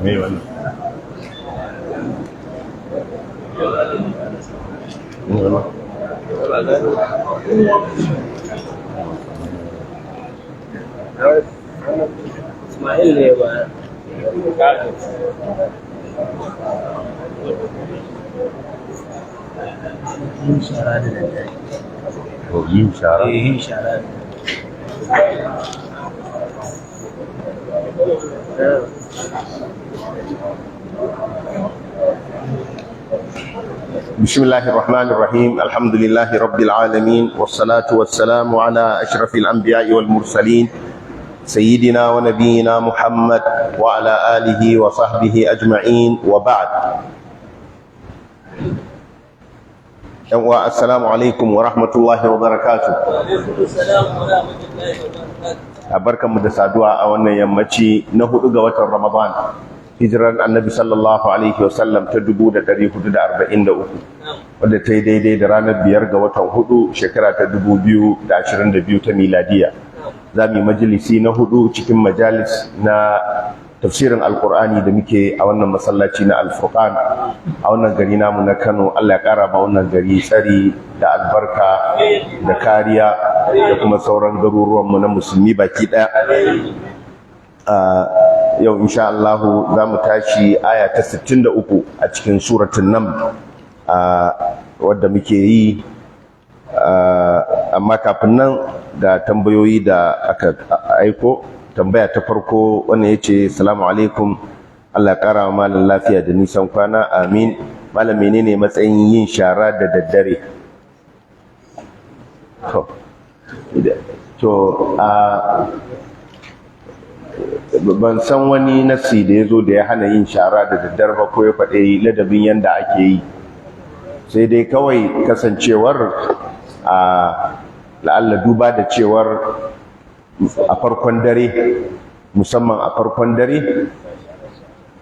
Me wannan. Ismail ne ba. Yin shara da daddare. Yin shara? Yin shara. بسم الله الرحمن الرحيم الحمد لله رب العالمين والصلاة والسلام على أشرف الأنبياء والمرسلين سيدنا ونبينا محمد وعلى آله وصحبه أجمعين وبعد السلام عليكم ورحمة الله وبركاته. أباركم مدسادوا أولا يمتي نهو إغوة رمضان hijirar annabi sallallahu alaihi wasallam ta 1443 wadda ta yi daidai da ranar 5 ga watan 4 shekara ta 2022 ta miladiya. Za mu yi majalisi na 4 cikin majalis na tafsirin alkur'ani da muke a wannan masallaci na alfurqan a wannan gari namu na Kano. Allah ya kara ma wannan gari tsari da albarka da kariya da kuma sauran garuruwanmu na musulmi baki daya. Yau insha Allah za mu tashi aya ta 63 a cikin suratul Naml wadda muke yi, amma kafin nan da tambayoyi da aka aiko. Tambaya ta farko wannan yace assalamu alaikum, Allah ya kara wa malam lafiya da nisan kwana, amin. Malam menene matsayin yin shara da daddare? Ban san wani nasi da ya zo da ya hana yin shara da daddare ba ko ya faɗi ladabin yanda ake yi, sai dai kawai kasancewar la'alla duba da cewar a farkon dare, musamman a farkon dare,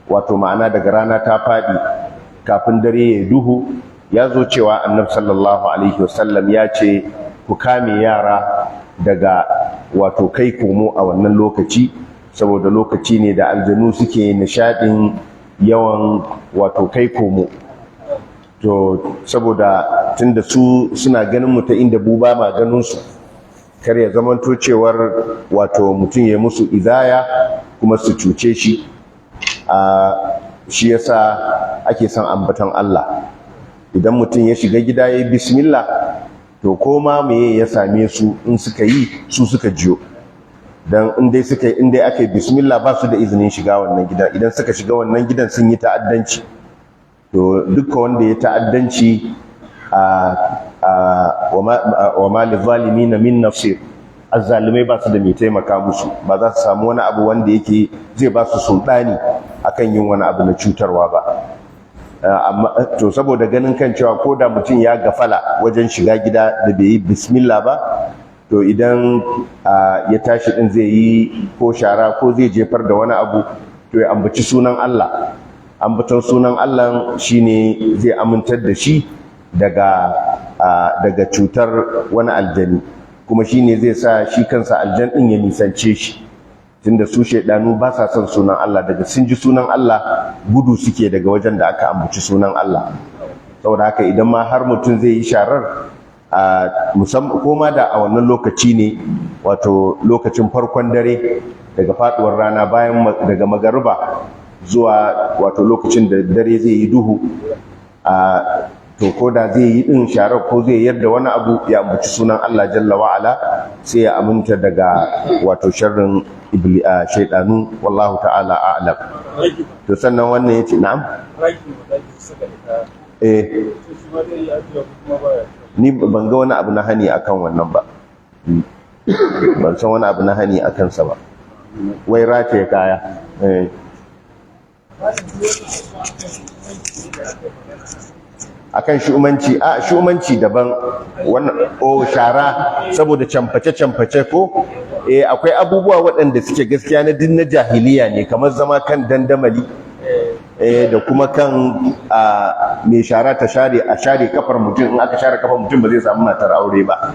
wato ma'ana daga rana ta faɗi kafin dare ya duhu, ya zo cewa annabi sallallahu alaihi wasallam ya ce ku kame yara daga wato kai komo a wannan lokaci, saboda lokaci ne da aljanu suke nishaɗin yawan wato kai komo. To saboda tunda su suna ganin mu ta inda buba ma ganin su, kar ya zamanto cewar wato mutum ya musu izaya kuma su cuce shi, shi yasa ake son ambaton Allah. Idan mutum ya shiga gida ya yi bismillah, to koma meye ya same su in suka yi su suka jiyo, dan in dai aka yi bismillah ba su da izinin shiga wannan gida. Idan suka shiga wannan gidan sun yi ta'addanci. To dukkan wanda ya ta'addanci wa ma lizalimin min nasir, azzalimai ba su da mai taimaka musu, ba za su samu wani abu wanda yake zai ba su sultani akan yin wani abu na cutarwa ba. Amma to saboda ganin kan cewa ko da mutum ya gafala wajen shiga gida da bai yi bismillah ba, to idan ya tashi din zai yi ko shara ko zai jefar da wani abu, to ya ambaci sunan Allah. Ambaton sunan Allah shine zai amintar da shi daga cutar wani aljani, kuma shine zai sa shi kansa aljan din ya nisance shi, tunda su shaidanu ba sa son sunan Allah, daga sun ji sunan Allah gudu suke daga wajen da aka ambaci sunan Allah. Saboda haka idan ma har mutum zai yi sharar, musamman koma da a wannan lokaci ne, wato lokacin farkon dare daga faduwar rana bayan daga magariba zuwa wato lokacin da dare zai yi duhu, to ko da zai yi din sharar ko zai yarda wani abu ya ambaci sunan Allah jalla wa ala sai ya aminta daga wato sharrin shaydanu wallahu ta'ala a'lam. To sannan wannan yace na'am ni ban ga wani abu na hani akan wannan ba, ban san wani abu na hani akan sa ba, wai rataye kaya akan shumanci daban wannan shara saboda camface ko akwai abubuwa waɗanda suke gaskiya na din na jahiliya ne, kamar zama kan dandamali da kuma kan mai shara ta share kafar mutum, in aka share kafar mutum ba zai samu matar aure ba.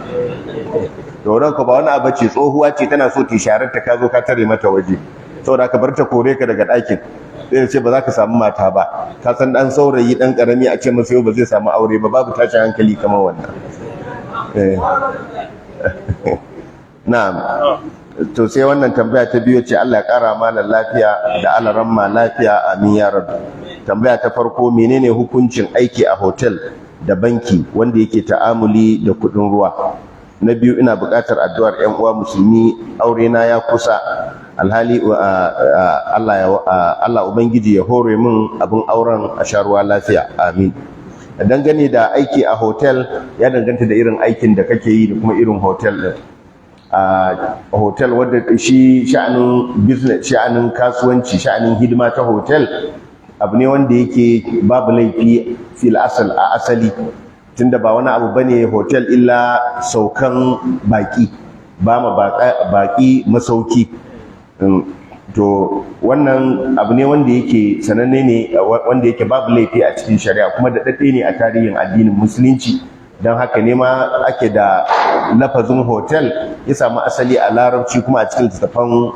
Doron ka ba wani abu ce, tsohuwa ce tana so ta sharar ta ka zo ka tare mata waje, saboda ka bar ta kore ka daga ɗakin, sai ce ba za ka samu mata ba. Ka san ɗan saurayi ɗan ƙarami a ce masa yau ba zai samu aure ba, babu tashin hankali kamar wannan. Na'am. To sai wannan tambaya ta biyu ce Allah ya ƙara malam lafiya da alaramma lafiya, amin ya rabbi. Tambaya ta farko, menene hukuncin aiki a hotel da banki wanda yake ta'amuli da kuɗin ruwa? Na biyu, ina buƙatar addu'ar ƴan uwa musulmi, aure na ya kusa, alhali Allah ubangiji ya hore min abin auren a sharuwa lafiya, amin. Dangane da aiki a hotel ya danganta da irin aikin da kake yi da kuma irin hotel din. Hotel wadda shi sha'anin business, sha'anin kasuwanci, sha'anin hidima ta hotel abu ne wanda yake babu laifi fil asali, tunda ba wani abu bane hotel illa saukan baki, ba ma baki masauki. To wannan abu ne wanda yake sananne ne, wanda yake babu laifi a cikin shari'a, kuma da daɗe ne a tarihin addinin musulunci. Don haka ne ma ake da lafazin hotel ya samu asali a larabci, kuma a cikin littattafan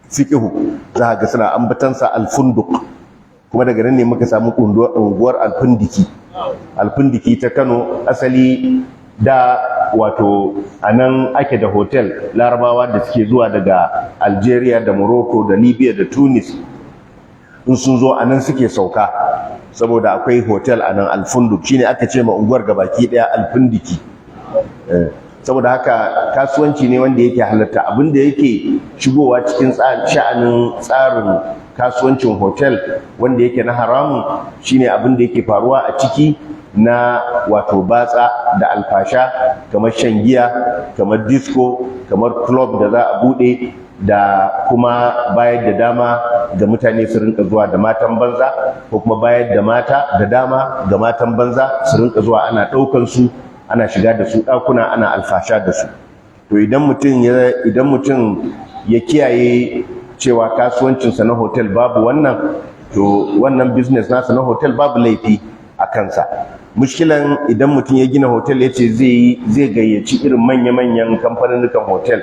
fiqhu za ga suna ambatansa alfunduk, kuma daga nan ne muka samu unguwar alfundiki ta Kano. Asali da wato a nan ake da hotel, larabawa da suke zuwa daga Algeria da Morocco da Libya da Tunis, in sun zo a nan suke sauka, saboda akwai hotel a nan alfunduk, shine aka ce ma unguwar gabaki daya alfundiki. Saboda haka kasuwanci ne wanda yake halatta. Abinda yake shigowa cikin sha'anin tsarin kasuwancin hotel wanda yake na haramun shine abinda yake faruwa a ciki na wato batsa da alfasha, kamar shan giya, kamar disco, kamar club da za a bude, da kuma bayar da dama ga mutane su rinka zuwa da matan banza, ko kuma bayar da mata da dama ga matan banza su rinka zuwa ana ɗaukan su ana shiga da su ɗakuna ana alfasha da su. To idan mutum ya kiyaye cewa kasuwancinsa na hotel babu wannan, to wannan business nasa na hotel babu laifi a kansa. Mushkilan idan mutum ya gina hotel ya ce zai gayyaci irin manya-manyan kamfanin hotel,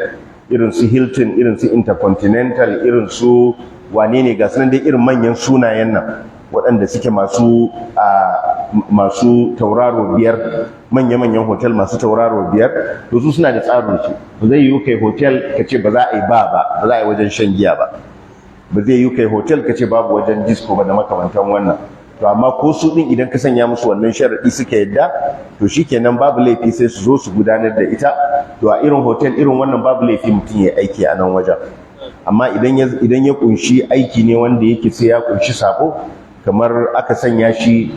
irin su Hilton, irin su Intercontinental, irin su wane ne ga sunan dai irin manyan sunayen nan waɗanda suke masu tauraro 5, manya-manyan hotel masu tauraro 5, to su suna da tsarin su. Ba zai yiwu kai hotel ka ce ba za a yi ba za a yi wajen shan giya ba zai yiwu kai hotel ka ce babu wajen disco ba da makamantan wannan. To amma ko su din idan ka sanya musu wannan sharadi suka yadda, to shikenan babu laifi sai su zo su gudanar da ita. To a irin hotel irin wannan babu laifi mutum ya aiki a nan wajen. Amma idan ya kunshi aiki ne wanda yake sai ya kunshi sabo, kamar aka sanya shi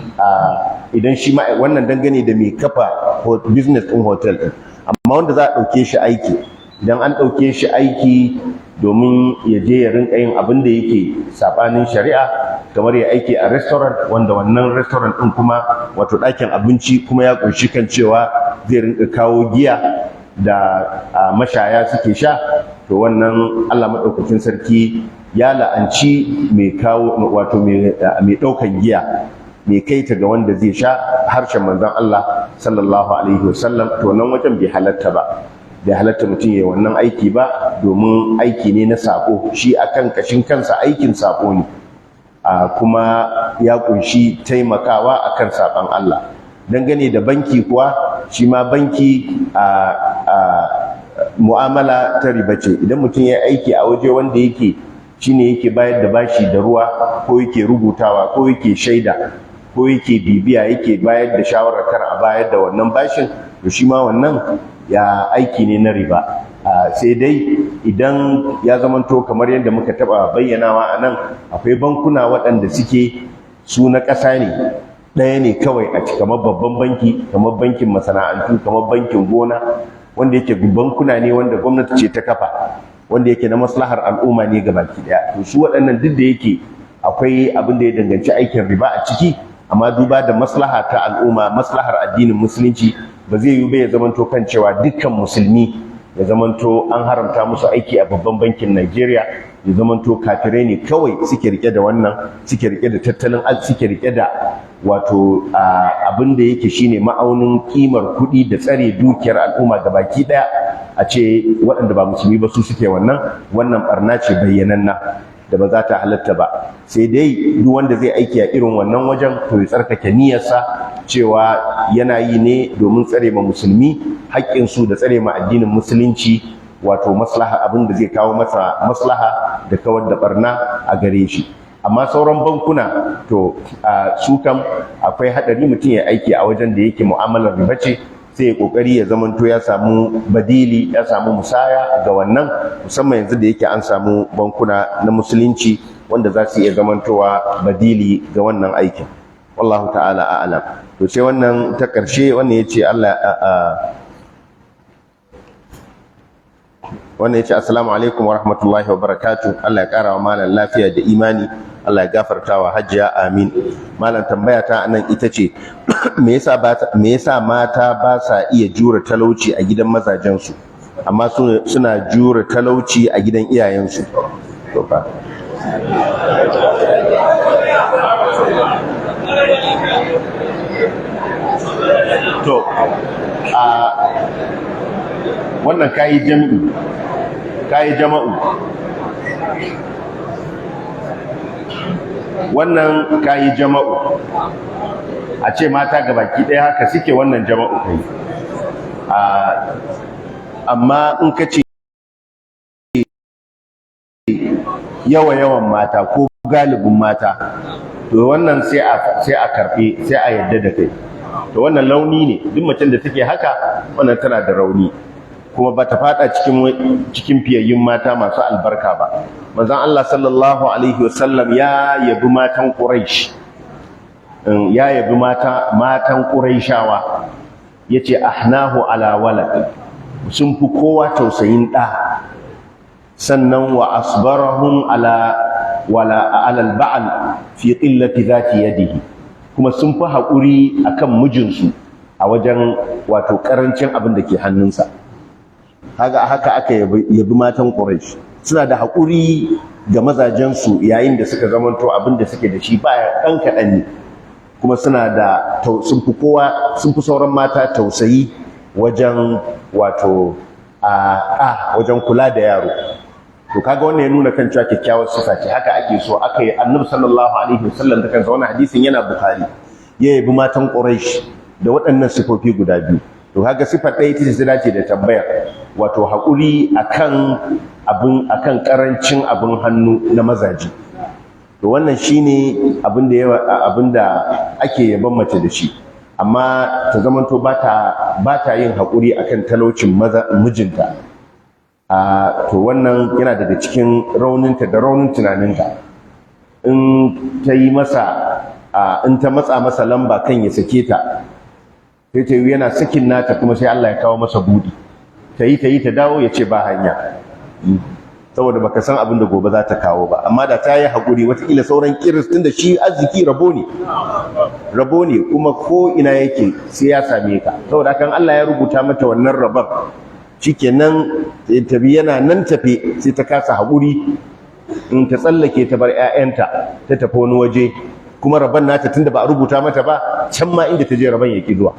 idan shi ma wannan dangane da mai kafa business din hotel din, amma wanda za a dauke shi aiki, idan an dauke shi aiki domin ya je ya rinka yin abin da yake sabanin shari'a, kamar ya aiki a restaurant, wanda wannan restaurant din kuma wato ɗakin abinci kuma ya kunshi kan cewa zai rinka kawo giya da mashaya suke sha, to wannan Allah madaukakin sarki ya la'anci mai kawo wato mai ɗaukan giya, mai kai ta ga wanda zai sha, harshen manzon Allah sallallahu alaihi wasallam. To nan wajen bai halatta ba, bai halatta mutum ya wannan aiki ba, domin aiki ne na sako, shi akan kashin kansa aikin sako ne, kuma ya kunshi taimakawa akan saban Allah. Dangane da banki kuwa, shi ma banki mu'amala ta riba ce. Idan mutum ya aiki a waje wanda yake shine yake bayar da bashi da ruwa, ko yake rubutawa, ko yake shaida, ko yake bibiya yake bayar da shawarar kar a bayar da wannan bashin, to shi ma wannan ya aiki ne na riba. Sai dai idan ya zamanto kamar yadda muka taba bayyanawa a nan, akwai bankuna waɗanda suke su na ƙasa ne, ɗaya ne kawai a cikin kamar babban banki, kamar bankin masana'antu, kamar bankin gona, wanda yake bankuna ne wanda gwamnati ce ta kafa, wanda yake na maslahar al'umma ne gabaki ɗaya. To su waɗannan duk da yake akwai abin da ya danganci aikin riba a ciki, amma duba da maslaha ta al'umma, maslahar addinin musulunci, ba zai yi ba ya zamanto kan cewa dukkan musulmi ya zamanto an haramta musu aiki a babban bankin Najeriya, ya zamanto kafirai ne kawai suke rike da wannan, suke rike da tattalin arziki, suke rike da wato abin da yake shine ma'aunin kimar kuɗi da tsare dukiyar al'umma da baki ɗaya, a ce waɗanda ba musulmi ba su suke wannan barna ce bayyananna da ba za ta halatta ba. Sai dai duk wanda zai aiki a irin wannan wajen, to ya tsarkake niyyarsa cewa yana yi ne domin tsare ma musulmi haƙƙinsu da tsare ma addinin musulunci, wato maslaha, abin da zai kawo masa maslaha da kawar da barna a gare shi. Amma sauran bankuna to su kam akwai haɗari mutum ya aiki a wajen da yake mu'amalar riba ce, sai ya kokari ya zamanto ya samu badili, ya samu musaya ga wannan, musamman yanzu da yake an samu bankuna na musulunci wanda za su iya zamantowa badili ga wannan aikin. Wallahu ta'ala a'lam. To sai wannan ta ƙarshe, wannan yace wannan yace assalamu alaikum wa rahmatullahi wa barakatuh. Allah ya ƙara wa malam lafiya da imani, Allah ya gafarta wa hajjiya, amin. Malam tambaya ta anan ita ce me yasa mata ba sa iya jure talauci a gidan mazajensu amma suna jure talauci a gidan iyayensu? To fa to wannan kayi jama'u wannan kayi jama'u, a ce mata gabaki ɗaya haka suke, wannan jama'u kai. Amma in ka ce yawan mata ko galibin mata, to wannan sai a karɓe, sai a yarda da kai. To wannan launi ne, duk macen da take haka wannan tana da rauni, kuma ba ta fada cikin fiyayyun mata masu albarka ba. Manzon Allah sallallahu alaihi wasallam ya yabi matan Quraysh, ya yabi matan Qurayshawa, yace ahnahu ala walad, sun fi kowa tausayin ɗa, sannan wa asbarahum ala al-ba'al fi qillati zati yadihi, kuma sun fi haƙuri akan mijinsu a wajen wato ƙarancin abin da ke hannunsa. Haka aka yabi matan Quraysh, suna da haƙuri ga mazajensu yayin da suka zamanto abin da suke da shi baya ɗan kaɗan ne, kuma sun fi sauran mata tausayi wajen wato wajen kula da yaro. To kaga wannan ya nuna kan cewa kyakkyawar sifa ce, haka ake so. Annabi sallallahu alaihi wasallam ta kansa, wannan hadisin yana Bukhari, ya yabi matan Quraysh da waɗannan sifofi guda biyu. To kaga sifar ɗaya ita ce ta dace da tambayar, wato haƙuri akan ƙarancin abin hannu na mazaji. To wannan shine abin da ake yaban mace da shi, amma ta zamanto ba ta yin haƙuri akan talaucin mijinta. To wannan yana daga cikin rauninta da raunin tunaninta. In ta matsa masa lamba kan ya sake ta, sai ta yi yana sakin nata, kuma sai Allah ya kawo masa buɗi, ta yi ta dawo ya ce ba hanya, saboda baka san abin da gobe za ta kawo ba. Amma da ta yi haƙuri, wataƙila sauran kiris, tun da shi arziki rabo ne kuma ko ina yake sai ya same ka, saboda kan Allah ya rubuta mata wannan rabon, shikenan tabi yana nan tafe, sai ta kasa haƙuri, in ta tsallake ta bar 'ya'yanta ta tafi wani waje, kuma rabon nata tunda ba a rubuta mata ba, can ma inda ta je rabon yake zuwa.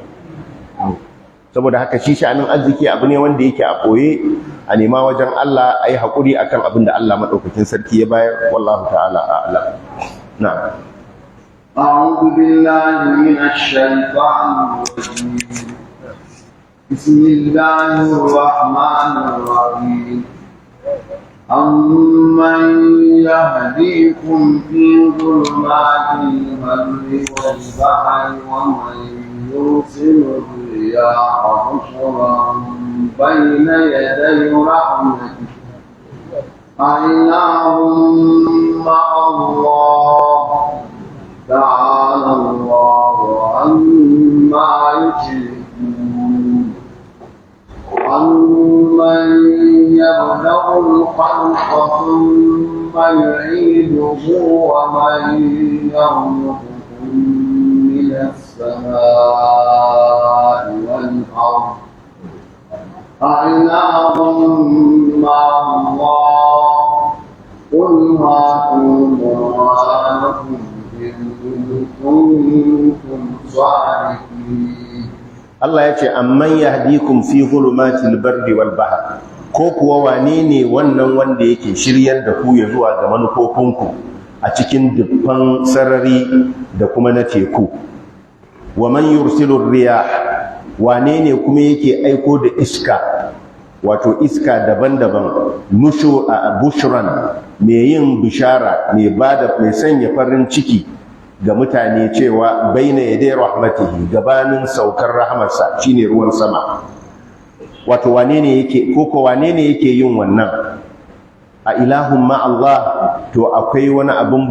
Saboda haka shi sha'anin arziki abu ne wanda yake a ɓoye, a nema wajen Allah, a yi haƙuri akan abin da Allah maɗaukakin sarki ya bayar. Wallahu ta'ala a'lam. Na'am. أعوذ بالله من الشيطان الرجيم. بسم الله الرحمن الرحيم. أمن يهديكم في ظلمات البر والبحر ومن يرسل الرياح بشرا بين يدي رحمته أإله مع الله تعالى الله عما يشركون أمن يبدأ الخلق ثم يعيده ومن يرزقكم من السماء والأرض أإله مع الله قل هاتوا برهانكم إن كنتم صادقين. Allah ya ce amman yahdikum fi zulumatil barri wal bahr, ko kuwa wane ne wannan wanda yake shiryar da ku ya zuwa ga manufofinku a cikin dubban sarari da kuma na teku. Wa man yursilur riyah, wane ne kuma yake aiko da iska, wato iska daban-daban, bushran, mai yin bishara, mai sanya farin ciki ga mutane cewa baina yaday rahmatihi, gabanin saukar rahamarsa shine ruwan sama. Wato wane ne yake yin wannan? A ilahun ma Allah, to akwai wani abun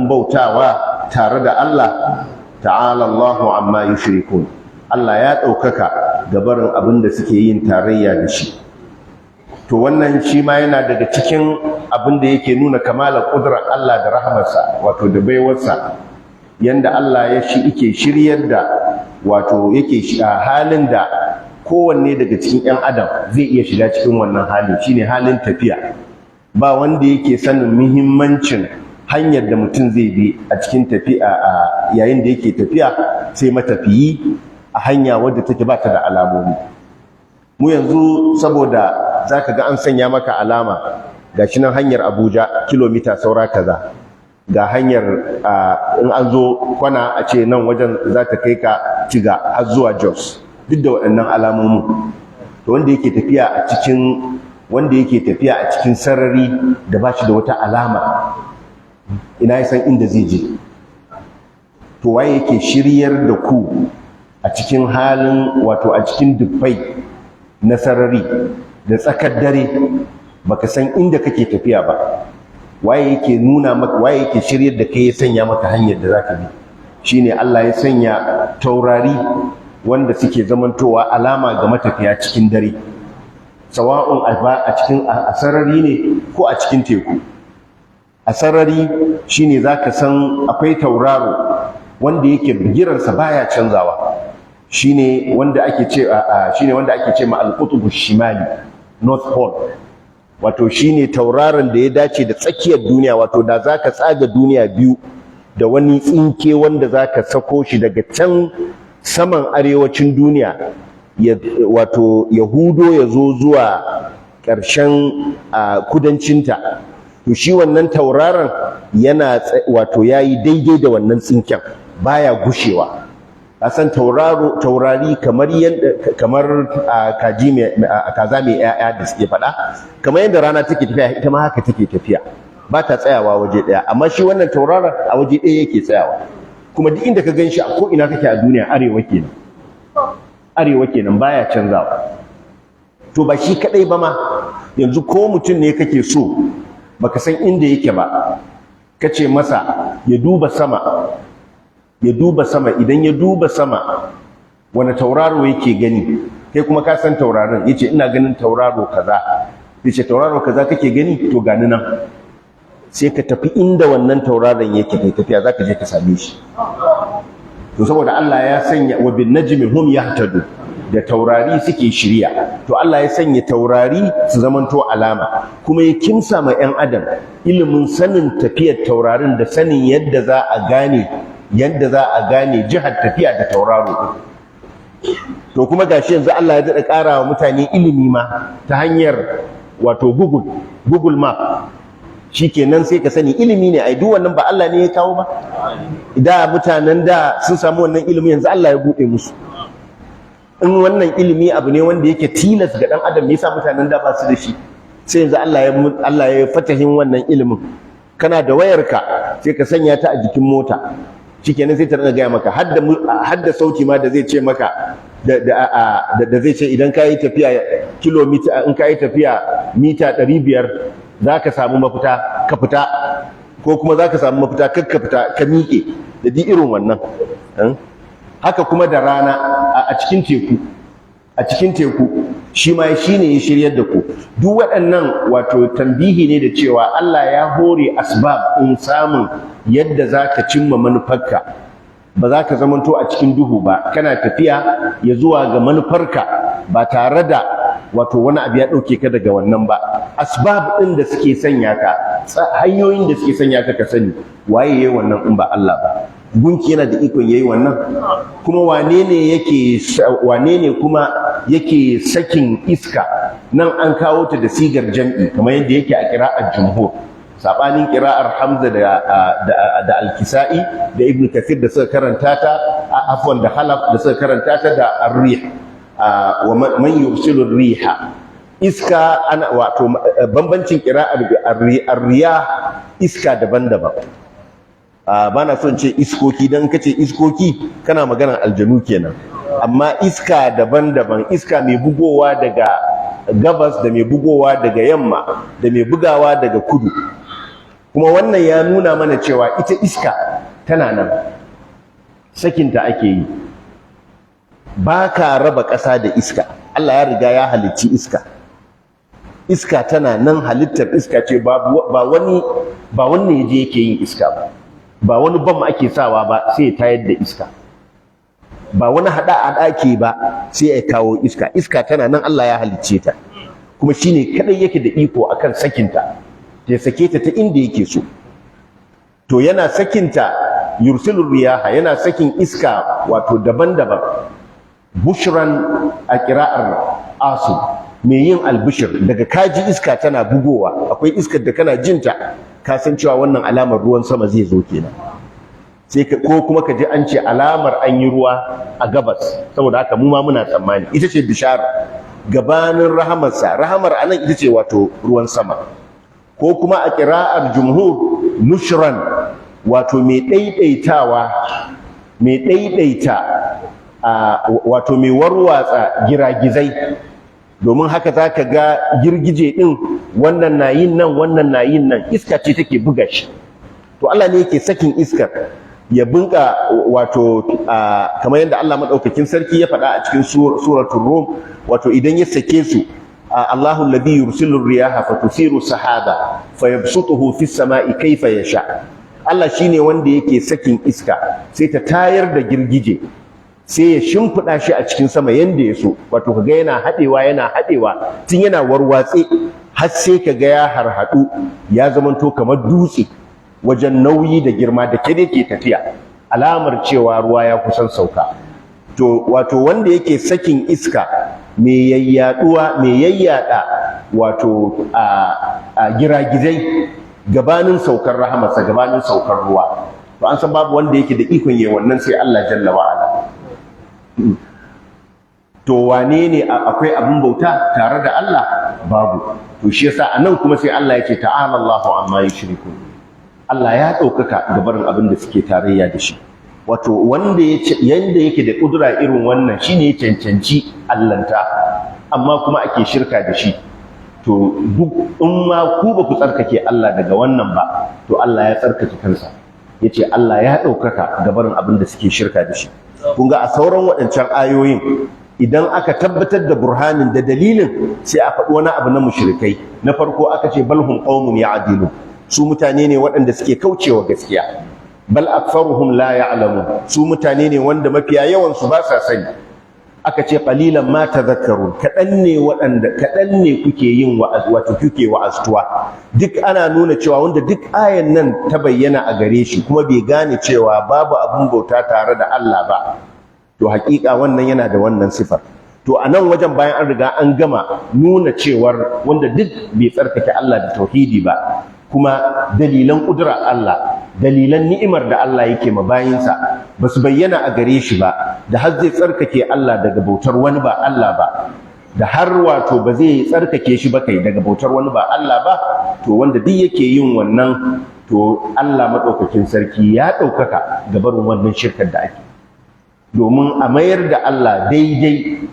bautawa tare da Allah. Ta'ala Allahu amma yushrikun. Allah ya ɗaukaka gabarin abin da suke yin tarayya da shi. To wannan shi ma yana daga cikin abin da yake nuna kamalar ƙudurar Allah da rahamarsa, wato da baiwarsa, yanda Allah yake shiryar da, wato yake a halin da kowanne daga cikin 'yan adam zai iya shiga cikin wannan hali, shine halin tafiya. Ba wanda yake sanin muhimmancin hanyar da mutum zai bi a cikin tafiya yayin da yake tafiya sai matafiyi a hanya wadda take ba ta da alamomi. Mu yanzu saboda zaka ga an sanya maka alama, gashi nan hanyar Abuja kilomita saura kaza, ga hanyar in an zo kwana a ce nan wajen za ta kai ka Ciga har zuwa Jos, duk da waɗannan alamomin. To wanda yake tafiya a cikin sarari da ba shi da wata alama, ina ya san inda zai je? To waye yake shiryar da ku a cikin halin, wato a cikin dubbai na sarari da tsakar dare, baka san inda kake tafiya ba? Waye yake nuna maka, waye yake shiryar da kai, ya sanya maka hanyar da zaka bi? Shine Allah ya sanya taurari wanda suke zamantowa alama ga matafiya cikin dare, sawa'un a cikin sarari ne ko a cikin teku. A sarari shine zaka san akwai tauraro wanda yake bigirarsa baya canzawa, shine wanda ake ce ma al-qutb shimali, North Pole. Wato shine tauraron da ya dace da tsakiyar duniya, wato da zaka tsaga duniya biyu da wani tsinke wanda zaka sako shi daga can saman arewacin duniya, wato Yahudo ya zo zuwa ƙarshen kudancinta, to shi wannan tauraron wato yayi daidai da wannan tsinken, baya gushewa. Asan taurari kamar kaza mai 'ya'ya da suke faɗa, kamar yadda rana take tafiya, ita ma haka take tafiya, ba ta tsayawa waje ɗaya. Amma shi wannan tauraron a waje ɗaya yake tsayawa, kuma duk inda ka gan shi a ko'ina kake a duniya arewa kenan, baya canzawa. To ba shi kaɗai ba ma, yanzu ko mutum ne kake so baka san inda yake ba, kace masa ya duba sama, idan ya duba sama wani tauraro yake gani, kai kuma ka san tauraron, yace ina ganin tauraro kaza, yace tauraro kaza kake gani, to gani nan. Sai ka tafi inda wannan tauraron yake, kai tafiya zaka je ka same shi. To saboda Allah ya sanya wa bin najmi hum yahtadu, da taurari suke shirya. To Allah ya sanya taurari su zamanto alama, kuma ya kimsa ma 'yan adam ilimin sanin tafiyar taurarin da sanin yadda za a gane jihar tafiya da tauraro. To kuma gashi yanzu Allah ya daɗa ƙara wa mutane ilimi ma ta hanyar wato Google Map. Shikenan sai ka sani ilimi ne, ai duk wannan ba Allah ne ya kawo ba. Idan mutanen da sun samu wannan ilimi, yanzu Allah ya buɗe musu. In wannan ilimi abu ne wanda yake tilas ga ɗan adam, me yasa mutanen da ba su da shi? sai yanzu Allah ya fatahin wannan ilimin. Kana da wayarka sai ka sanya ta a jikin mota, shikenan sai ta rinka gaya maka hadda sauti ma da zai ce maka da zai ce idan ka yi tafiya kilomita, in ka yi tafiya mita 500 za ka samu mafita ka fita, ko kuma za ka samu mafita kar ka fita ka miƙe, da di irin wannan. Haka kuma da rana a cikin teku shi ma shi ne ya shiryar da ku. Duk waɗannan wato tambihi ne da cewa Allah ya hore asbab in samun yadda za ka cimma manufarka, ba za ka zamanto a cikin duhu ba, kana tafiya ya zuwa ga manufarka ba tare da wato wani abu ya ɗauke ka daga wannan ba. Asbab ɗin da suke sanya ka, hanyoyin da suke sanya ka sani waye yayi wannan in ba Allah ba. Gunki yana da ikon yayi wannan, kuma wane ne kuma yake sakin iska. Nan an kawo ta da sigar jam'i kamar yadda yake a qira'ar jumhur, sabanin qira'ar Hamza da Al-Kisa'i da Ibn Kathir da suka karanta ta, afwan da Khalaf da suka karanta ta da ar-rih, wa man yursilu ar-riha. Iska ana wato bambancin qira'ar ar-riyah, iska daban-daban. Ba na son ce iskoki, don kace iskoki kana maganar aljanu kenan, amma iska daban-daban, iska mai bugowa daga gabas da mai bugowa daga yamma da mai bugawa daga kudu. Kuma wannan ya nuna mana cewa ita iska tana nan, sakinta ake yi, ba ka raba ƙasa da iska. Allah ya riga ya halicci iska tana nan, halittar iska ce, ba wani yaje yake yin iska ba wani bam ake sawa ba sai ya tayar da iska, ba wani hada ake ba sai ya kawo iska tana nan, Allah ya halicce ta, kuma shine kadai yake da iko akan sakinta, ya sake ta inda yake so. To yana sakinta, yursilur riyaha, yana sakin iska wato daban-daban. Bushran a qira'ar Asim, mai yin albishir, daga kaji iska tana bugowa, akwai iskar da kana jinta ka san cewa wannan alamar ruwan sama zai zo kenan. Sai ko kuma ka ji an ce alamar an yi ruwa a gabas, saboda haka mu ma muna tsammani. Ita ce bishara gabanin rahamarsa. Rahamar anan ita ce wato ruwan sama. Ko kuma a qira'ar jumhur, nushran, wato mai daidaita wato mai warwatsa giragizai. Domin haka za ka ga girgije ɗin, wannan na yin nan, wannan na yin nan, iska ce take buga shi. To Allah ne yake sakin iskar ya bunka wato kamar yadda Allah maɗaukakin sarki ya faɗa a cikin suratul Rum, wato idan ya sake su, Allahu alladhi yursilu riyaha fatusiru sahaba fayabsutuhu fis sama'i kayfa yasha. Allah shine wanda yake sakin iska sai ta tayar da girgije, sai ya shimfiɗa shi a cikin sama yanda ya so, wato kaga yana haɗewa tun yana warwatse har sai kaga ya harhaɗu ya zamanto kamar dutse wajen nauyi da girma da ke tafiya, alamar cewa ruwa ya kusan sauka. To wato wanda yake sakin iska mai yayyada wato a giragizai gabanin saukar rahamarsa, gabanin saukar ruwa, to an san babu wanda yake da ikon yi wannan sai Allah jalla wa'ala. To wane ne akwai abin bauta tare da Allah? Babu. To shi yasa anan kuma sai Allah yake ta'ala Allahu amma yushrikun. Allah ya ɗaukaka ga barin abin da suke tarayya da shi. Wato wanda yanda yake da kudura irin wannan shine ya cancanci allanta, amma kuma ake shirka da shi. To duk in ma ku ba ku tsarkake Allah daga wannan ba, to Allah ya tsarkake kansa. Yace Allah ya ɗaukaka ga barin abin da suke shirka da shi. Kun ga a sauran waɗancan ayoyin, idan aka tabbatar da burhanin da dalilin, sai a faɗi wani abu na mushrikai. Na farko aka ce balhum qaumun ya'dilu, su mutane ne waɗanda suke kaucewa gaskiya. Bal aktharuhum la ya'lamun, su mutane ne wanda mafiya yawan su ba sa sani. Aka ce qalilan ma tadhakkarun, kaɗan ne kuke yin wa'aztuwa. Duk ana nuna cewa wanda duk ayan nan ta bayyana a gare shi kuma bai gane cewa babu abun bauta tare da Allah ba, to haƙiƙa wannan yana da wannan sifar. To a nan wajen bayan an riga an gama nuna cewar wanda duk bai tsarkake Allah da tauhidi ba, kuma dalilan ƙudurar Allah, dalilan ni'imar da Allah yake ma bayinsa ba su bayyana a gare shi ba, da har zai tsarkake Allah daga bautar wani ba Allah ba, da har wato ba zai tsarkake shi ba kai daga bautar wani ba Allah ba, to wanda duk yake yin wannan to Allah maɗaukakin sarki ya ɗaukaka ga barin wannan shirkar da ake, domin a mayar da Allah daidai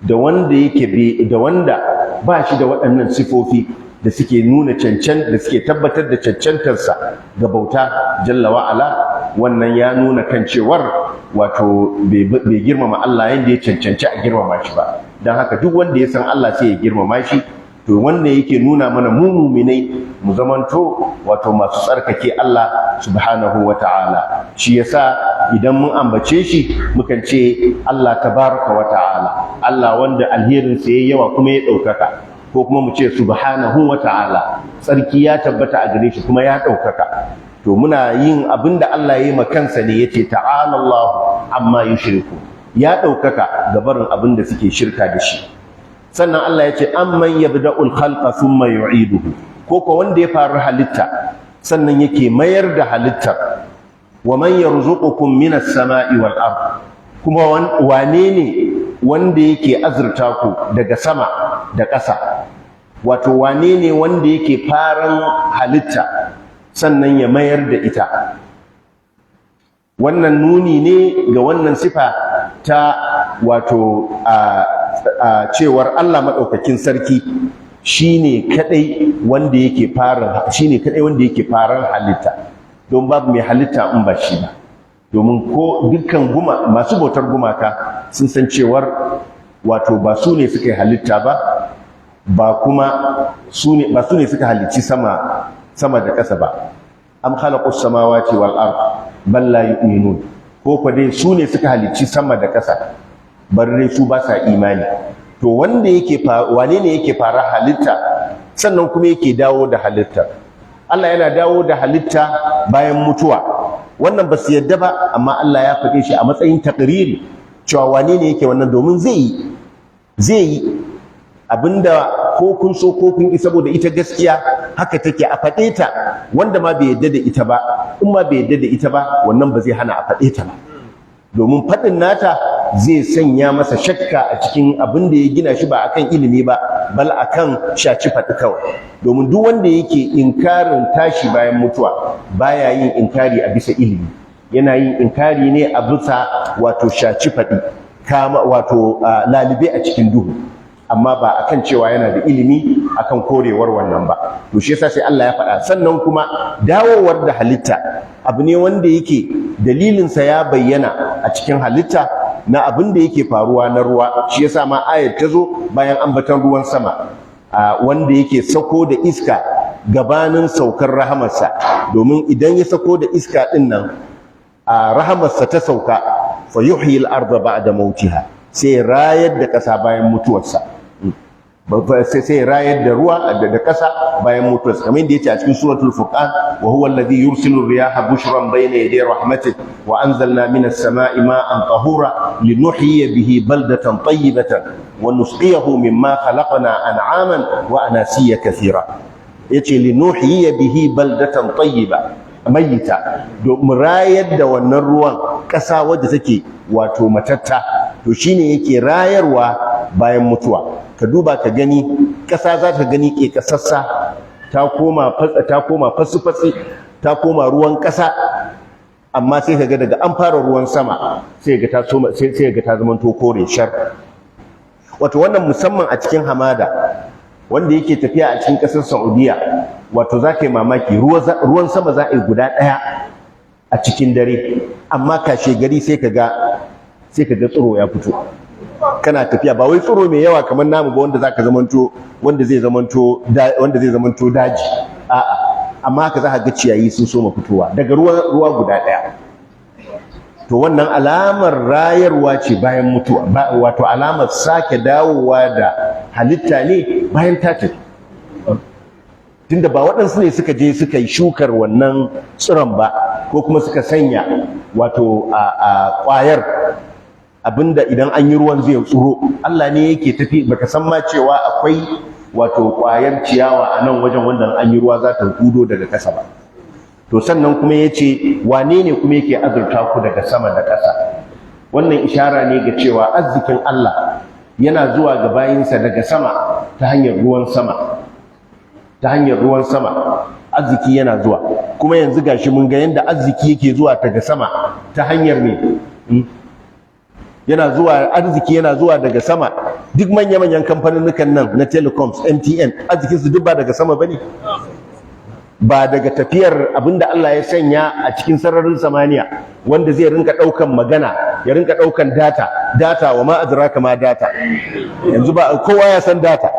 da wanda yake da wanda ba shi da waɗannan sifofi da suke nuna da suke tabbatar da cancantarsa ga bauta jalla wa'ala, wannan ya nuna kan cewar wato bai girmama Allah yadda ya cancanci a girmama shi ba. Don haka duk wanda ya san Allah sai ya girmama shi, to wanda yake nuna mana mu muminai mu zamanto wato masu tsarkake Allah subhanahu wa ta'ala. Shi yasa idan mun ambace shi mukan ce Allah tabaraka wa ta'ala, Allah wanda alherinsa yayi yawa kuma ya ɗaukaka, ko kuma mu ce subhanahu wa ta'ala, tsarki ya tabbata a gare shi kuma ya ɗaukaka. To muna yin abin da Allah ya yi ma kansa ne, yace ta'ala Allah amma yushriku, ya ɗaukaka ga barin abin da suke shirka da shi. Sannan Allah ya ce amman yabda'ul khalqa thumma yu'iduhu, ko wanda ya faru halitta sannan yake mayar da halittar. Wa man yarzuqukum minas sama'i wal ard, kuma wane ne wanda yake azurta ku daga sama da ƙasa, wato wane ne wanda yake faran halitta sannan ya mayar da ita. Wannan nuni ne ga wannan sifa ta wato a cewar Allah maɗaukakin sarki shine kadai wanda yake faran halitta, don babu mai halitta in ba shi ba. Domin ko dukkan masu bautar gumaka sun san cewar wato ba su ne suka yi halitta ba, ba su ne suka halicci sama da ƙasa ba. Am khalaqus samawati wal ard bal la yu'minun, ko dai su ne suka halicci sama da ƙasa, bar dai su ba sa imani. To wane ne yake fara halitta sannan kuma yake dawo da halitta? Allah yana dawo da halitta bayan mutuwa. Wannan ba su yadda ba, amma Allah ya faɗe shi a matsayin taqriri cewa wane ne yake wannan, domin zai yi abinda ko kun so ko kun ki, saboda ita gaskiya haka take a faɗe ta. Wanda ma bai yadda da ita ba, in ma bai yadda da ita ba, wannan ba zai hana a faɗe ta ba, domin faɗin nata zai sanya masa shakka a cikin abin da ya gina shi ba akan ilimi ba, bal akan shaci faɗi kawai. Domin duk wanda yake inkarin tashi bayan mutuwa baya yin inkari a bisa ilimi, yana yin inkari ne a bisa wato shaci faɗi, wato lalube a cikin duhu, amma ba akan cewa yana da ilimi akan korewar wannan ba. To shi yasa sai Allah ya faɗa. Sannan kuma dawowar da halitta abu ne wanda yake dalilinsa ya bayyana a cikin halitta na abin da yake faruwa na ruwa. Shi yasa ma ayar ta zo bayan ambaton ruwan sama, wanda yake sako da iska gabanin saukar rahamarsa, domin idan ya sako da iska din nan rahamarsa ta sauka, fa yuhyi al-ardha ba'da mautiha, sai rayar da ƙasa bayan mutuwarsa, sai rayar da ruwa da ƙasa bayan mutuwarsa, kamar yadda yace a cikin suratul furqan, wa huwa alladhi yursilu riyaha bushran bayna yaday rahmatihi wa anzalna minas sama'i ma'an tahura linuhyiya bihi baldatan tayyibatan wa nusqiyahu mimma khalaqna an'aman wa anasiya kathira. Yace linuhyiya bihi baldatan tayyiba mayyita, domin rayar da wannan ruwan ƙasa wadda take wato matatta, to shine yake rayarwa bayan mutuwa. Ka duba ka gani, ƙasa za ka gani ke ƙasassa, ta koma fatsi-fatsi, ta koma ruwan ƙasa, amma sai ka ga daga an fara ruwan sama sai ga ta zamanto kore shar. Wato wannan musamman a cikin hamada wanda yake tafiya a cikin ƙasar Saudiya, wato za ka yi mamaki, ruwan sama za a yi guda ɗaya a cikin dare, amma kashe gari sai ka ga tsiro ya fito. Kana tafiya ba wai tsiro mai yawa kamar namu ba wanda zai zamanto daji, a'a, amma haka za ka ga ciyayi sun soma fitowa daga ruwa guda ɗaya. To wannan alamar rayarwa ce bayan mutuwa, wato alamar sake dawowa da halitta ne bayan ta tafi. Tunda ba waɗansu ne suka je suka yi shukar wannan tsiron ba, ko kuma suka sanya wato a ƙwayar abinda idan an yi ruwan zai tsiro. Allah ne yake tafi, baka san ma cewa akwai wato ƙwayar ciyawa a nan wajen wanda an yi ruwa za ta hudo daga ƙasa ba. To sannan kuma yace wane ne kuma yake azurta ku daga sama da ƙasa? Wannan ishara ne ga cewa arzikin Allah yana zuwa ga bayinsa daga sama ta hanyar ruwan sama, arziki yana zuwa. Kuma yanzu gashi mun ga yanda arziki yake zuwa daga sama ta hanyar me arziki yana zuwa daga sama. Duk manya-manyan kamfaninnukan nan na telecoms, MTN, arzikinsu duk ba daga sama bane, ba daga tafiyar abinda Allah ya sanya a cikin sararin samaniya wanda zai rinka ɗaukan magana, ya rinka ɗaukan data wa ma adraka ma data, yanzu ba kowa ya san data.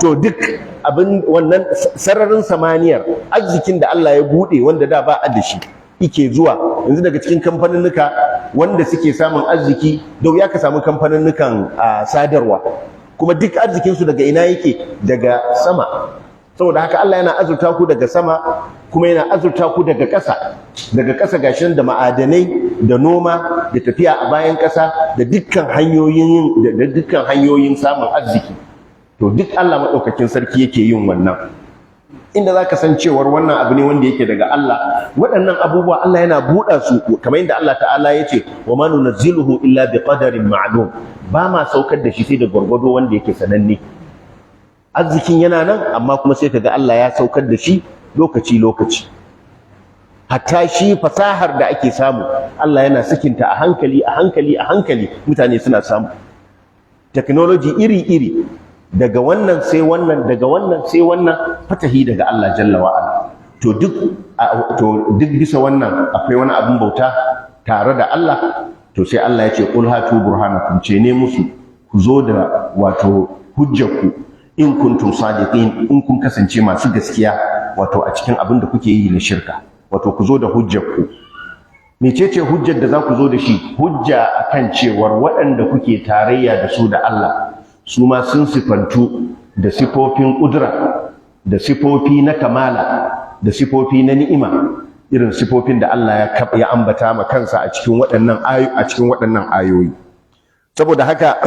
To duk abin wannan sararin samaniyar arzikin da Allah ya buɗe wanda da ba a da shi yake zuwa yanzu daga cikin kamfaninnuka wanda suke samun arziki, da ya ka samu kamfaninnukan sadarwa, kuma duk arzikinsu daga ina yake? Daga sama. Saboda haka Allah yana azurta ku daga sama, kuma yana azurta ku daga ƙasa gashin da ma'adanai da noma da tafiya a bayan ƙasa da dukkan hanyoyin samun arziki. To duk Allah maɗaukakin sarki yake yin wannan, inda za ka san cewar wannan abu ne wanda yake daga Allah. Waɗannan abubuwa Allah yana buɗa su, kamar yadda Allah ta'ala ya ce wa ma nunazziluhu illa bi qadarin ma'lum, ba ma saukar da shi sai da gwargwado wanda yake sananne. Arzikin yana nan, amma kuma sai kaga Allah ya saukar da shi lokaci. Hatta shi fasahar da ake samu Allah yana sakinta a hankali mutane suna samu. Technology iri-iri, daga wannan sai wannan, fatahi daga Allah jalla wa'ala. To duk bisa wannan akwai wani abin bauta tare da Allah, to sai Allah ya ce qul hatu burhanakum, ce ne musu ku zo da wato hujjarku in kuntum sadiqin, in kun kasance masu gaskiya wato a cikin abin da kuke yi na shirka, wato ku zo da hujjarku. Mecece hujjar da za ku zo da shi? Hujja akan cewar waɗanda kuke tarayya da su da Allah su ma sun sifantu da sifofin ƙudura, da sifofi na kamala, da sifofi na ni'ima, irin sifofin da Allah ya ambata ma kansa a cikin waɗannan ayoyi. Saboda haka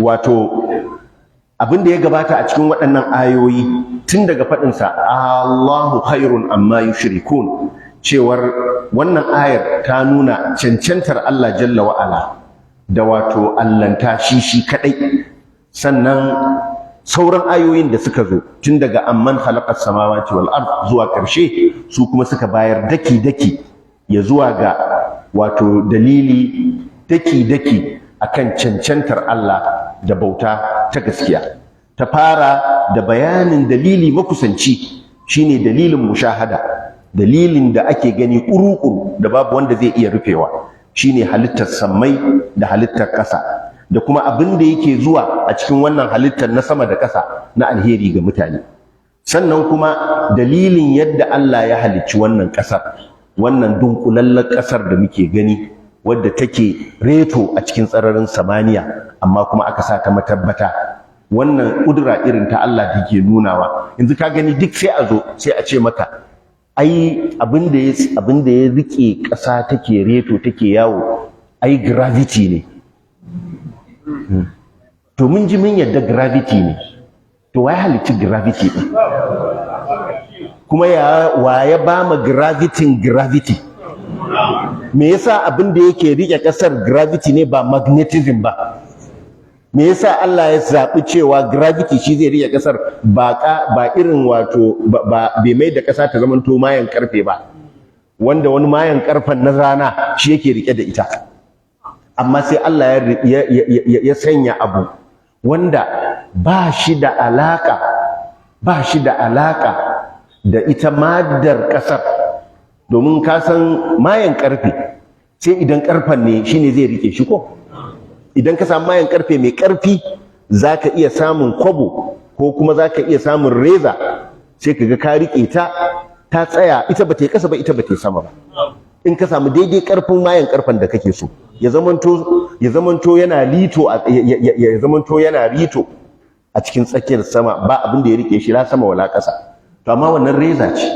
wato abin da ya gabata a cikin waɗannan ayoyi tun daga faɗinsa Allahu khairun amma yushrikun, cewar wannan ayar ta nuna cancantar Allah jalla wa'ala da wato allanta shi kadai. Sannan sauran ayoyin da suka zo tun daga amman khalaqas samawati wal ard zuwa ƙarshe, su kuma suka bayar daki ya zuwa ga wato dalili daki akan cancantar Allah da bauta ta gaskiya. Ta fara da bayanin dalili makusanci, shine dalilin mushahada, dalilin da ake gani ƙuru-ƙuru da babu wanda zai iya rufewa, shine halittar sammai da halittar ƙasa, da kuma abin da yake zuwa a cikin wannan halittar na sama da ƙasa na alheri ga mutane. Sannan kuma dalilin yadda Allah ya halicci wannan ƙasar, wannan dunkulallen ƙasar da muke gani, wadda take reto a cikin sararin samaniya, amma kuma aka sa ta matabbata. Wannan ƙudura irin ta Allah da ke nunawa. Yanzu ka gani duk sai a zo sai a ce maka ai abin da ya rike ƙasa take reto take yawo ai gravity ne. To mun ji mun yadda gravity ne, to wai halicci gravity ɗin kuma wa ya ba ma gravity? Me yasa abin da yake rike ƙasar gravity ne ba magnetism ba? Me yasa Allah ya zaɓi cewa gravity shi zai rike ƙasar ba irin wato bai mai da ƙasa ta zamanto mayan ƙarfe ba, wanda wani mayan ƙarfen na rana shi yake rike da ita? Amma sai Allah ya sanya abu wanda ba shi da alaƙa da ita madar ƙasar, domin ka san mayan ƙarfe sai idan ƙarfen ne shine zai rike shi ko? Idan ka samu mayan ƙarfe mai ƙarfi za ka iya samun kwabo ko kuma za ka iya samun reza, sai ka ga ka riƙe ta tsaya, ita ba ta yi ƙasa ba, ita ba ta yi sama ba. In ka samu daidai ƙarfin mayan ƙarfen da kake so, ya zamanto yana rito a cikin tsakiyar sama, ba abin da ya riƙe shi la sama wala ƙasa. To amma wannan reza ce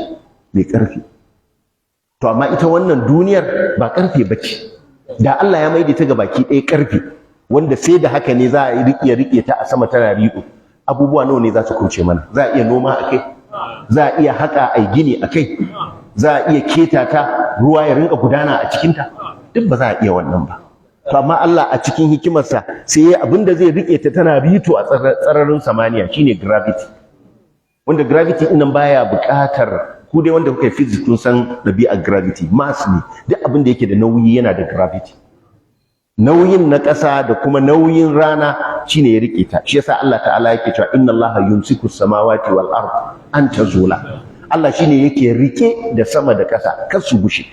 mai ƙarfi. To amma ita wannan duniyar ba ƙarfe ba ce. Da Allah ya maida ta ga baki ɗaya ƙarfe, wanda sai da haka ne za a riƙe ta a sama tana riƙo, abubuwa nawa ne za su kunce mana? Za a iya noma a kai, za a iya haƙa a gini a kai, za a iya keta ta ruwa ya rinka gudana a cikinta, duk ba za a iya wannan ba. to amma Allah a cikin hikimarsa sai ya abinda zai rike ta tana rito a tsararin samaniya shine gravity, wanda gravity din nan baya buƙatar, ku dai wanda kuka physics kun san ɗabi'ar gravity, mass ne, duk abin da yake da nauyi yana da gravity. Nauyin na ƙasa da kuma nauyin rana shine ya rike ta. Shi yasa Allah ta'ala yake cewa inna Allaha yumsiku samawati wal ard an tazula. Allah shine yake rike da sama da ƙasa kar su gushe.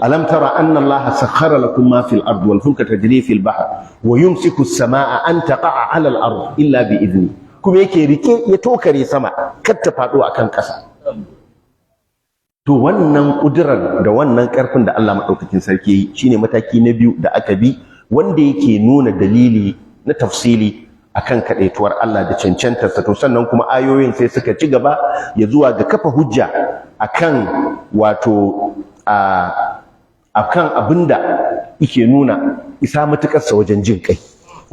Alam tara anna Allaha sakhkhara lakum ma fil ard wal fulka tajri fil bahr wa yumsiku as-samaa an taqa'a 'ala al ard illa bi idni. Kuma yake rike ya tokare sama kar ta faɗo akan ƙasa. To wannan ƙudurar da wannan ƙarfin da Allah maɗaukakin sarki yi shine mataki na biyu da aka bi, wanda yake nuna dalili na tafsili akan kaɗaituwar Allah da cancantarsa. To sannan kuma ayoyin sai suka ci gaba ya zuwa ga kafa hujja akan wato akan abinda yake nuna isa matuƙarsa wajen jin kai,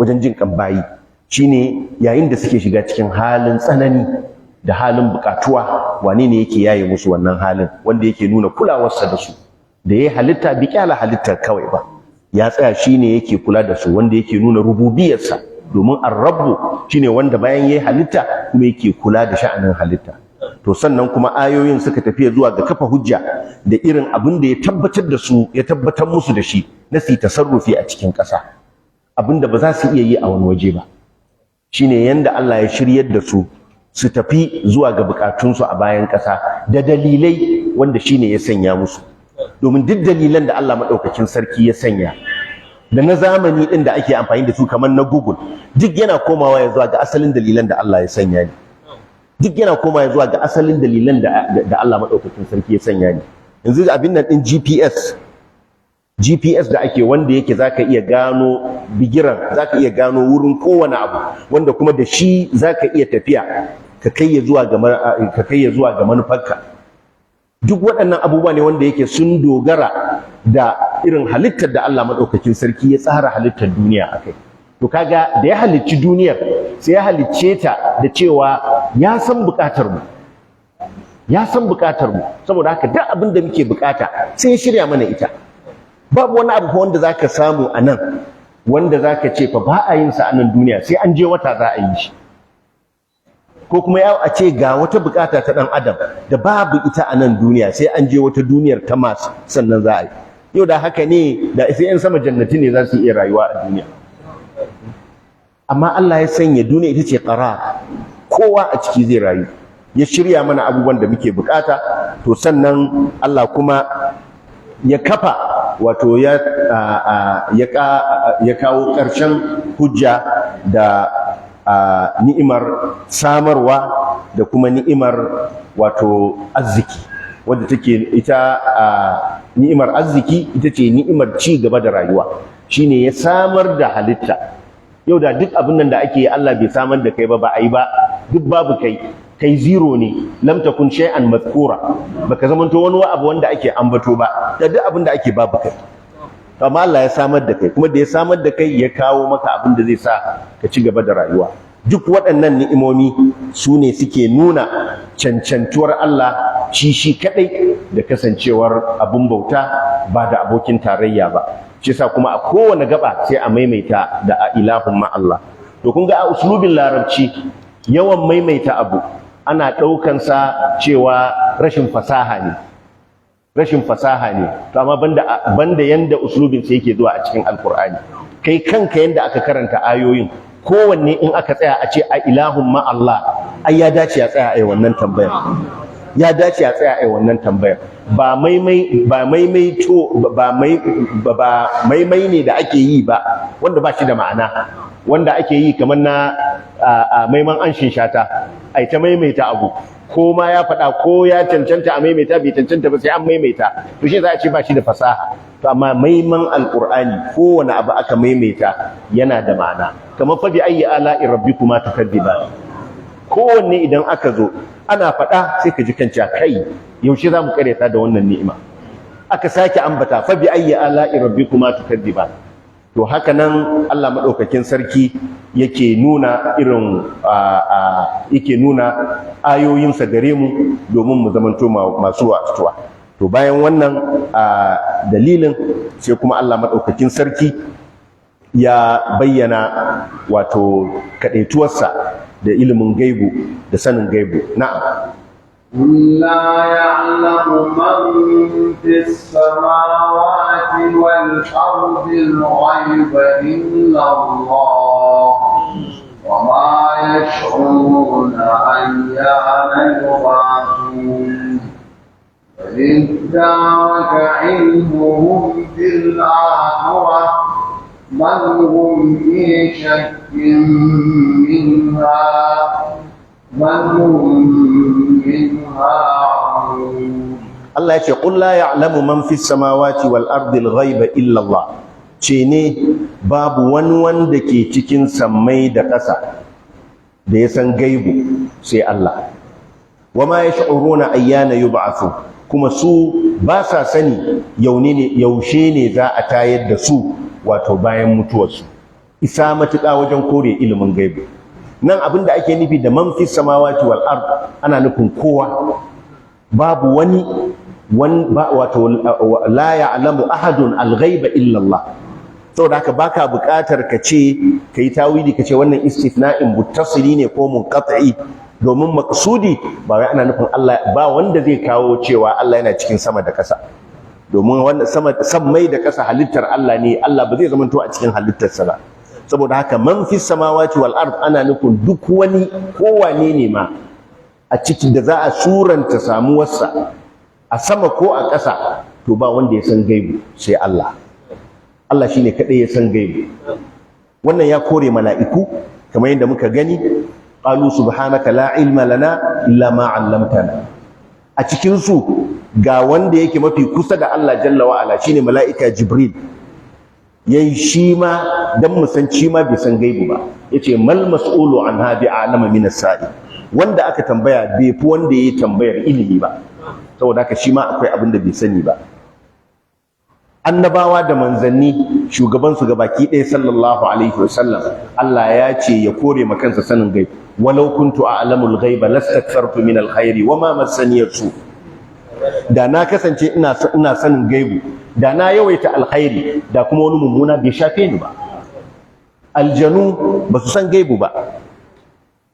wajen jin kan bayi, shine yayin da suke shiga cikin halin tsanani da halin bukatuwa, wane ne yake yaye musu wannan halin, wanda yake nuna kulawarsa da su, da ya halitta bi kyala halittar kawai ba, ya tsaya shine yake kula da su, wanda yake nuna rububiyarsa, domin ar-rabbu shine wanda bayan yayi halitta kuma yake kula da sha'anin halitta. To sannan kuma ayoyin suka tafiya zuwa ga kafa hujja da irin abin da ya tabbatar da su, ya tabbatar musu da shi na su tasarrufi a cikin ƙasa, abin da ba za su iya yi a wani waje ba, shine yanda Allah ya shiryar da su su tafi zuwa ga bukatunsu a bayan ƙasa da dalilai wanda shine ya sanya musu. Domin duk dalilan da Allah maɗaukakin sarki ya sanya da na zamani ɗin da ake amfani da su kamar na Google, duk yana komawa ya zuwa ga asalin dalilan da Allah ya sanya ne. Duk yana komawa ya zuwa ga asalin dalilan da Allah maɗaukakin sarki ya sanya ne. Yanzu abin nan ɗin GPS da ake, wanda yake zaka iya gano bigiran, zaka iya gano wurin kowane abu, wanda kuma da shi zaka iya tafiya ka kai ya zuwa ga manufarka. Duk waɗannan abubuwa ne wanda yake sun dogara da irin halittar da Allah maɗaukakin sarki ya tsara halittar duniya akai. To kaga da ya halicci duniyar sai ya halicce ta da cewa ya san buƙatar mu, ya san buƙatar mu, saboda haka duk abin da muke buƙata sai ya shirya mana ita. Babu wani abu wanda zaka samu a nan wanda zaka ce fa ba a yin sa a nan duniya, sai an je wata za a yi shi, ko kuma ya a ce ga wata bukata ta dan adam da babu ita a nan duniya, sai an je wata duniyar ta Mars sannan za a yi. Yau da haka ne da sai yan sama jannati ne za su iya rayuwa a duniya, amma Allah ya sanya duniya ita ce qarar, kowa a ciki zai rayu, ya shirya mana abubuwan da muke bukata. To sannan Allah kuma ya kafa wato ya kawo ƙarshen hujja da ni'imar samarwa da kuma ni'imar wato arziki, wadda take ita ni'imar arziki ita ce ni'imar ci gaba da rayuwa, shine ya samar da halitta. Yau da duk abin nan da ake yi Allah bai samar da kai ba, ba a yi ba, duk babu kai zero ne, lam takun shay'an mazkura, baka zamanto wani abu wanda ake ambato ba, da duk abin da ake babu kai. Amma Allah ya samar da kai, kuma da ya samar da kai ya kawo maka abin da zai sa ka ci gaba da rayuwa. Duk waɗannan ni'imomi su ne suke nuna cancantuwar Allah shi kadai da kasancewar abin bauta ba da abokin tarayya ba. Shi yasa kuma a kowane gaba sai a maimaita da a ilahun ma Allah. To kun ga a uslubin larabci yawan maimaita abu ana ɗaukansa cewa rashin fasaha ne, rashin fasaha ne. To amma banda yanda uslubin sai yake zuwa a cikin alkur'ani, kai kanka yanda aka karanta ayoyin, kowanne in aka tsaya a ce a ilahun ma Allah, ai ya dace a tsaya a yi wannan tambayar, ya dace a tsaya a yi wannan tambayar. Ba maimai ne da ake yi ba wanda ba shi da ma'ana, wanda ake yi kamar na maiman an shata, ai ta maimaita abu, ko ma ya faɗa ko ya cancanta a maimaita, bai cancanta ba sai an maimaita, to shi za a ce ba shi da fasaha. To amma maiman alqur'ani kowane abu aka maimaita yana da ma'ana, kamar fa bi ayyi ala'i rabbikuma tukadiban, kowanne idan aka zo ana faɗa sai ka ji kanca kai yaushe za mu karyata da wannan ni'ima, aka sake ambata fa bi ayyi ala'i rabbikuma tukadiban. To haka nan Allah madaukakin sarki yake nuna irin yake nuna ayoyinsa gare mu domin mu zamanto masu wasuwa. to bayan wannan dalilin sai kuma Allah maɗaukakin sarki ya bayyana wato kaɗaituwarsa da ilimin gaibu da sanin gaibu. Na'am. لا يعلم من في السماوات والأرض الغيب إلا الله وما يشعرون أيان يبعثون بل ادارك علمهم في الآخرة بل هم في شك منها بل هم منها عمون. Allah ya ce qul la ya'lamu man fis samawati wal ardi al ghaiba illa Allah, ce ne babu wani wanda ke cikin sammai da ƙasa da ya san gaibu sai Allah. Wa ma yash'uruna ayyana yub'athu, kuma su ba sa sani yaushe ne za a tayar da su, wato bayan mutuwarsu. Isa matuƙa wajen kore ilimin gaibu. Nan abin da ake nufi da man fis samawati wal ard ana nufin kowa, babu wani wato la ya'lamu ahadun al-ghaiba illa Allah. Saboda haka baka buƙatar ka ce kai tawili ka ce wannan istithna'in muttasili ne ko munqati, domin maqsudi ba wai ana nufin Allah ba wanda zai kawo cewa Allah yana cikin sama da ƙasa, domin wannan sammai da ƙasa halittar Allah ne, Allah ba zai zamanto a cikin halittarsa ba. Saboda haka man fis samawati wal ard ana nufin duk wani kowane ne ma a cikin da za a suranta samuwarsa a sama ko a ƙasa, to ba wanda ya san gaibu sai Allah. Allah shine kadai ya san gaibu. Wannan ya kore mala'iku kamar yadda muka gani, qalu subhanaka la ilma lana illa ma 'allamtana. A cikin su ga wanda yake mafi kusa da Allah jalla wa ala shine mala'ika Jibril, yayi shi ma dan mu san shi ma bai san gaibu ba. Yace mal mas'ulu anha bi a'lama min as-sa'i, wanda aka tambaya bai fi wanda yayi tambayar ilimi ba, saboda haka shi ma akwai abin da bai sani ba. Annabawa da manzanni shugabansu gabaki ɗaya sallallahu alaihi wasallam Allah ya ce ya kore ma kansa sanin gaib, walau kuntu a'lamul ghaiba lastakthartu min alkhairi wama massani su. Da na kasance ina sanin gaibu, da na yawaita alkhairi, da kuma wani mummuna bai shafe ni ba. Aljanu ba su san gaibu ba.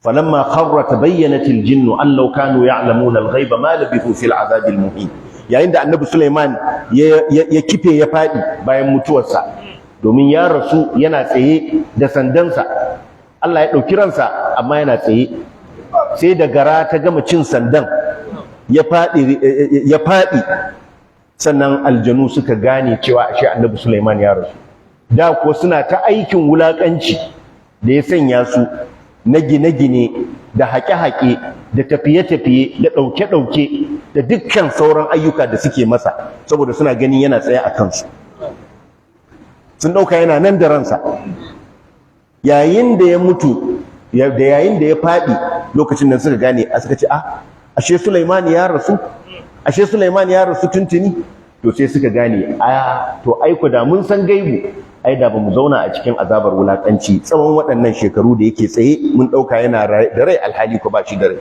falamma kharra tabayyanat aljinnu an law kanu ya'lamuna alghaiba ma labithu fil azabil muhin. Yayin da annabi Sulaiman ya kife ya faɗi bayan mutuwarsa, domin ya rasu yana tsaye da sandansa, Allah ya ɗauki ransa amma yana tsaye, sai da gara ta gama cin sandan ya faɗi sannan aljanu suka gane cewa ashe annabi Sulaiman ya rasu. Da kuwa suna ta aikin wulaƙanci da ya sanya su na gine-gine da haƙe-haƙe da tafiye-tafiye da ɗauke-ɗauke da dukkan sauran ayyuka da suke masa, saboda suna ganin yana tsaye a kansu. Sun ɗauka yana nan da ransa. Yayin da ya mutu, da yayin da ya faɗi, lokacin nan suka gane, suka ce ashe Sulaiman ya rasu, ashe Sulaiman ya rasu tuntuni. To sai suka gane to aiko da mun san gaibu, ai da ba mu zauna a cikin azabar wulakanci tsawon waɗannan shekaru da yake tsaye, mun ɗauka yana da rai alhali ko ba shi da rai.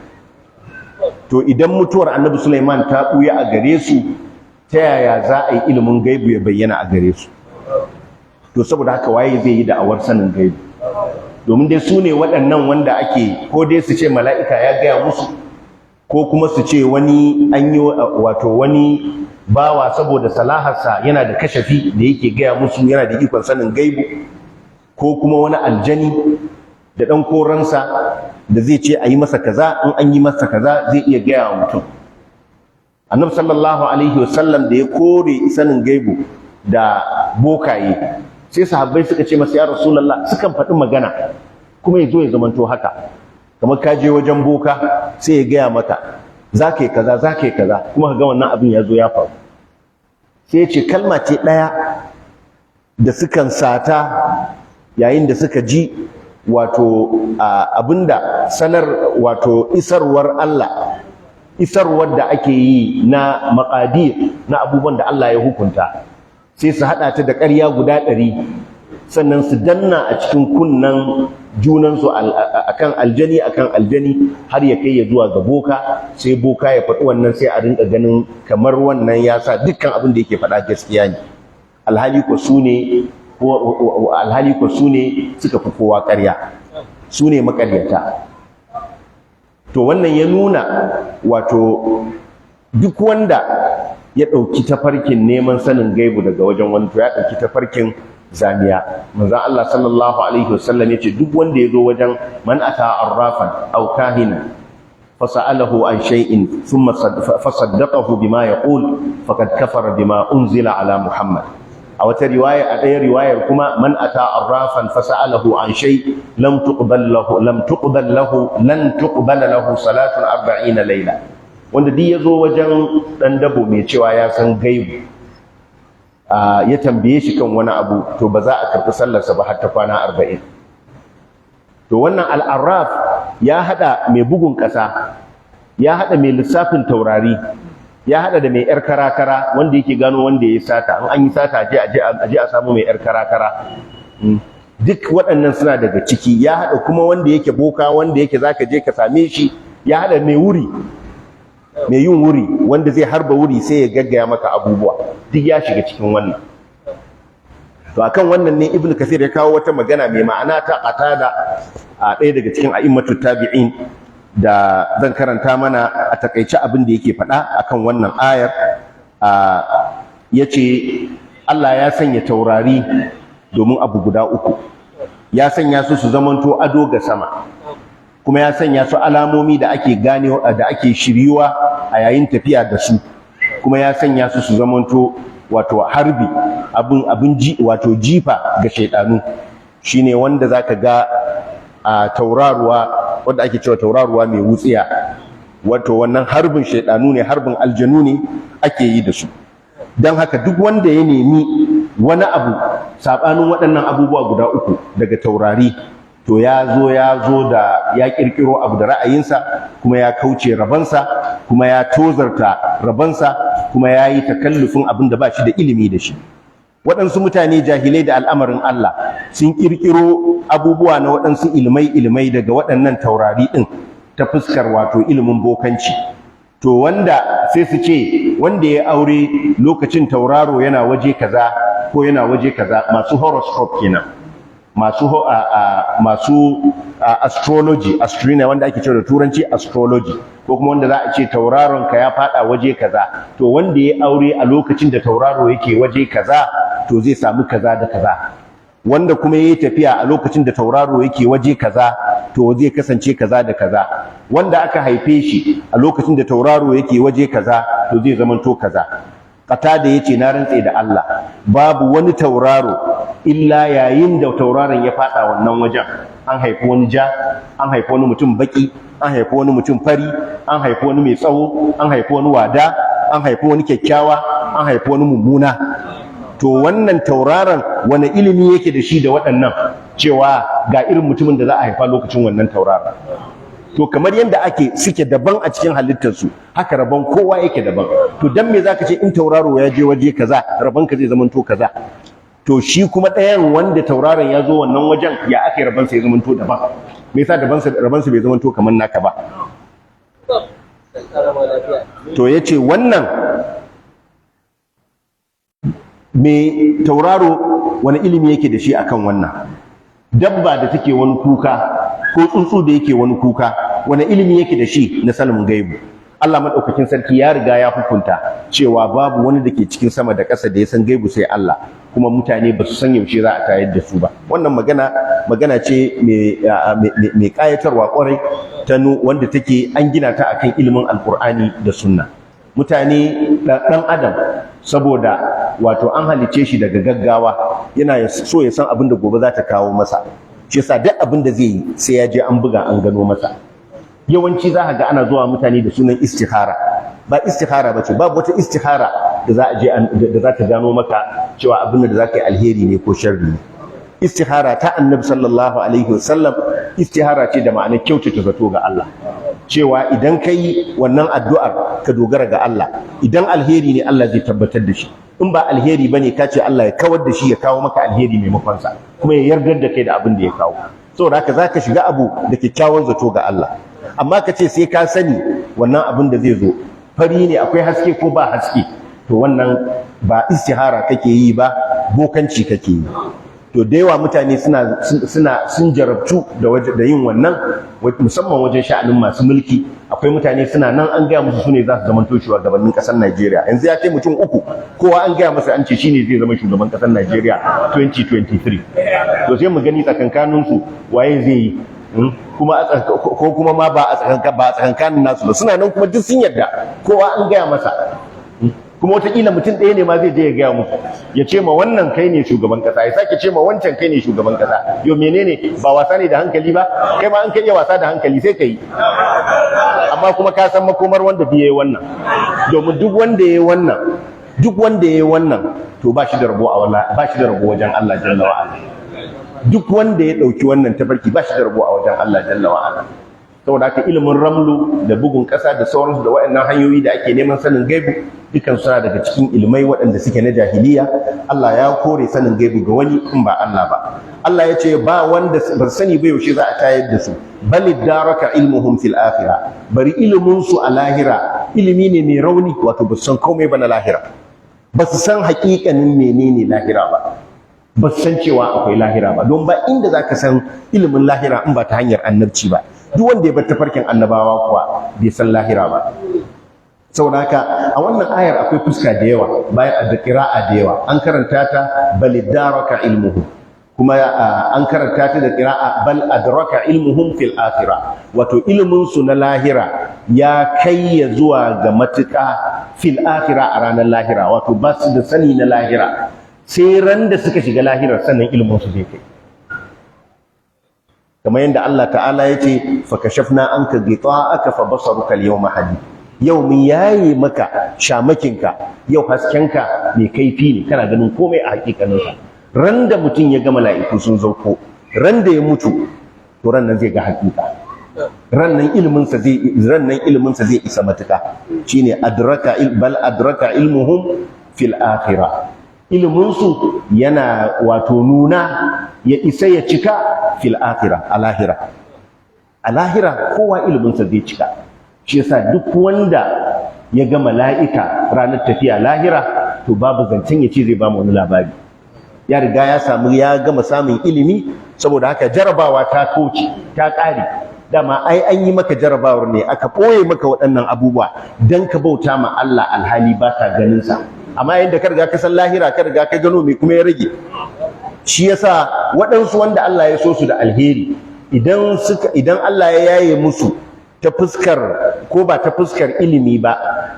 To idan mutuwar annabi Sulaiman ta ɓuya a gare su, ta yaya za a yi ilimin gaibu ya bayyana a gare su? To saboda haka waye zai yi da'awar sanin gaibu? Domin dai su ne waɗannan wanda ake, ko dai su ce mala'ika ya gaya musu, ko kuma su ce wani an yi wato wani bawa saboda salaharsa yana da kashafi da yake gaya musu, yana da ikon sanin gaibu, ko kuma wani aljani da ɗan koransa da zai ce a yi masa kaza, in an yi masa kaza zai iya gaya wa mutum. Annabi sallallahu alaihi wasallam da ya kore sanin gaibu da bokaye, sai sahabbai suka ce masa ya Rasulullah, sukan faɗi magana kuma ya zo ya zamanto haka, kamar ka je wajen boka sai ya gaya maka za ka yi kaza, za ka yi kaza, kuma ka ga wannan abin ya zo ya faru. Sai ya ce kalma ce ɗaya da sukan sata yayin da suka ji wato abinda wato isarwar Allah, isarwar da ake yi na maqadir na abubuwan da Allah ya hukunta, sai su haɗa ta da ƙarya guda 100, sannan su danna a cikin kunnen junansu akan aljani har ya kai ya zuwa ga boka, sai boka ya faɗi wannan, sai a rinka ganin kamar wannan ya sa dukkan abin da yake faɗa gaskiya ne, alhali ko su ne suka fi kowa ƙarya, su ne maƙaryata. To wannan ya nuna wato duk wanda ya ɗauki tafarkin neman sanin gaibu daga wajen wani, to ya ɗauki tafarkin zamiya. Manzon Allah sallallahu alaihi wasallam yace duk wanda ya zo wajen man ata arrafan aw kahina fasa'alahu an shay'in thumma fasaddaqahu bima yaqul faqad kafara bima unzila ala Muhammad. A wata riwaya, a ɗaya riwayar kuma, man ata arrafan fasa'alahu an shay lan tuqbal lahu salatun 40 layla. Wanda duk yazo wajen dan dabo mai cewa ya san gaibu, ya tambaye shi kan wani abu, to ba za a karɓi sallarsa ba har ta kwana 40. To wannan al-arraf ya hada mai bugun ƙasa, ya hada mai lissafin taurari, ya hada da mai yar karakara wanda yake gano wanda ya sata, in an yi sata aje a samu mai yar karakara. Duk waɗannan suna daga ciki. Ya hada kuma wanda yake boka, wanda yake zaka je ka same shi. Ya hada mai wuri, mai yin wuri, wanda zai harba wuri sai ya gaggaya maka abubuwa, duk ya shiga cikin wannan. To akan wannan ne Ibn Kathir ya kawo wata magana mai ma'ana ta Qatada, a ɗaya daga cikin a'immatut tabi'in, da zan karanta mana a takaice abin da yake faɗa akan wannan ayar. Yace Allah ya sanya taurari domin abu guda uku. Ya sanya su zamanto ado ga sama, kuma ya sanya su alamomi da ake gane, da ake shiryuwa a yayin tafiya da su, kuma ya sanya su zamanto wato harbi, wato jifa ga shaidanu. Shine wanda zaka ga a tauraruwa, wanda ake cewa tauraruwa mai wutsiya, wato wannan harbin shaidanu ne, harbin aljanu ne ake yi da su. Don haka duk wanda ya nemi wani abu sabanin waɗannan abubuwa guda uku daga taurari, to ya zo da ya kirkiro abu da ra'ayinsa, kuma ya kauce rabansa, kuma ya tozarta rabansa, kuma ya yi takallufin abin da ba shi da ilimi da shi. Waɗansu mutane jahilai da al'amarin Allah sun kirkiro abubuwa na waɗansu ilmai daga waɗannan taurari ɗin ta fuskar wato ilimin bokanci. To wanda sai su ce wanda ya aure lokacin tauraro yana waje kaza ko yana waje kaza, masu horoscope kenan, masu astrology, wanda ake cewa da turanci astrology, ko kuma wanda za a ce tauraron ka ya fada waje kaza, to wanda ya aure a lokacin da tauraro yake waje kaza to zai samu kaza da kaza. Wanda kuma yayi tafiya a lokacin da tauraro yake waje kaza to zai kasance kaza da kaza. Wanda aka haife shi a lokacin da tauraro yake waje kaza to zai zamanto kaza. Qatada yace na rantse da Allah, babu wani tauraro illa yayin da tauraron ya fada wannan wajen, an haifi wani ja, an haifi wani mutum baki, an haifi wani mutum fari, an haifi wani mai tsawo, an haifi wani wada, an haifi wani kyakkyawa, an haifi wani mummuna. To wannan tauraron wani ilimi yake da shi da waɗannan, cewa ga irin mutumin da za a haifa lokacin wannan tauraron. To kamar yadda suke daban a cikin halittarsu, haka rabon kowa yake daban. To dan me zaka ce in tauraro ya je waje kaza, rabon ka zai zamanto kaza? To shi kuma ɗayan wanda tauraron ya zo wannan wajen, ya aka yi rabon sa ya zamanto daban? Me yasa rabon sa bai zamanto kamar naka ba? To yace wannan me tauraro wani ilimi yake da shi akan wannan? Dabba da take wani kuka, ko tsuntsu da yake wani kuka, wani ilimi yake da shi na sanin gaibu? Allah madaukakin sarki ya riga ya hukunta cewa babu wani da ke cikin sama da ƙasa da ya san gaibu sai Allah, kuma mutane ba su san yaushe za a tayar da su ba. Wannan magana ce mai ƙayatarwa ƙwarai, wanda take an gina ta akan ilimin Alƙur'ani da Sunna. Mutane ɗan adam, saboda wato an halice shi daga gaggawa, yana so ya san abin da gobe za ta kawo masa, shi yasa duk abin da zai yi sai ya je an buga an gano masa. Yawanci za ka ga ana zuwa mutane da sunan istihara, ba istihara ba ce, babu wata istihara da za ta gano maka cewa abin da za ka yi alheri ne ko sharri ne. Istihara ta Annabi sallallahu alaihi wasallam istihara ce da ma'anar kyautata zato ga Allah, cewa idan ka yi wannan addu'ar ka dogara ga Allah, idan alheri ne Allah zai tabbatar da shi, in ba alheri bane ka ce Allah ya kawar da shi ya kawo maka alheri maimakon sa, kuma ya yardar da kai da abin da ya kawo. saboda haka zaka shiga abu da kyakkyawan zato ga Allah. Amma ka ce sai ka sani wannan abin da zai zo fari ne akwai haske ko ba haske, to wannan ba istihara kake yi ba, bokanci kake yi. To da yawa mutane sun jarabtu da yin wannan, musamman wajen sha'anin masu mulki. Akwai mutane suna nan an gaya musu sune za su zama shugabannin ƙasar Najeriya. Yanzu ya ce mutum 3 kowa an gaya masa an ce shine zai zama shugaban ƙasar Najeriya 2023. To sai mu gani tsakankanin su waye zai yi, ko kuma ma ba a tsakankanin nasu ba, suna nan kuma duk sun yarda, kowa an gaya masa. Kuma wataƙila mutum ɗaya ne ma zai je ya gaya muku, ya ce ma wannan kai ne shugaban ƙasa, ya sake ce ma wancan kai ne shugaban ƙasa. Yo menene, ba wasa ne da hankali ba? Kai ma an kai iya wasa da hankali sai ka yi. Amma kuma ka san makomar wanda biye wannan, domin duk wanda ya yi wannan to ba shi da rabo wajen Allah jalla wa ala. Duk wanda ya ɗauki wannan tafarki ba shi da rabo a wajen Allah jalla wa ala. Saboda haka ilimin ramlu da bugun ƙasa da sauransu da waɗannan hanyoyi da ake neman sanin gaibu dukan suna daga cikin ilmai waɗanda suke na jahiliya. Allah ya kore sanin gaibu ga wani in ba Allah ba. Allah ya ce ba wanda ba sani ba yaushe za a tayar da su, bal daraka ilmuhum fil akhirah, bari ilimin su a lahira ilimi ne mai rauni, wato ba su san komai ba na lahira, ba su san haƙiƙanin menene lahira ba, ba su san cewa akwai lahira ba, don ba inda za ka san ilimin lahira in ba ta hanyar annabci ba. Duk wanda ya bar tafarkin annabawa kuwa bai san lahira ba. Saboda haka a wannan ayar akwai fuska da yawa, bayan da qira'a da yawa. An karanta ta bal daraka ilmuhum, kuma an karanta ta da qira'a bal adraka ilmuhum fil akhirah, wato ilimin su na lahira ya kai ya zuwa ga matuƙa fil akhirah, a ranar lahira, wato ba su da sani na lahira sai ran da suka shiga lahirar sannan ilimin su zai kai. kamar yadda Allah ta'ala ya ce fakashafna anka ghita'aka fa basaruka al-yawma hadid, yau mun yaye maka shamakinka, yau haskenka mai kaifi ne, kana ganin komai a hakikaninsa. Ran da mutum ya ga mala'iku sun zauko, ran da ya mutu, to ran nan zai ga hakika, ran nan iliminsa zai isa matuka. Shine bal adraka ilmuhum fil akhirah, iliminsu yana wato nuna ya isa ya cika fil akhirah, a lahira kowa iliminsa zai cika. Shi yasa duk wanda ya ga mala'ika ranar tafiya lahira, to babu zancen ya ce zai ba mu wani labari, ya riga ya gama samun ilimi. Saboda haka jarabawa ta kauce, ta ƙare. Dama ai an yi maka jarabawar ne, aka ɓoye maka waɗannan abubuwa don ka bauta ma Allah alhali ba ka ganinsa. Amma yadda ka riga ka san lahira, ka riga ka gano mai kuma ya rage. Shi yasa waɗansu wanda Allah ya so su da alheri, idan Allah ya yaye musu ta fuskar, ko ba ta fuskar ilimi ba,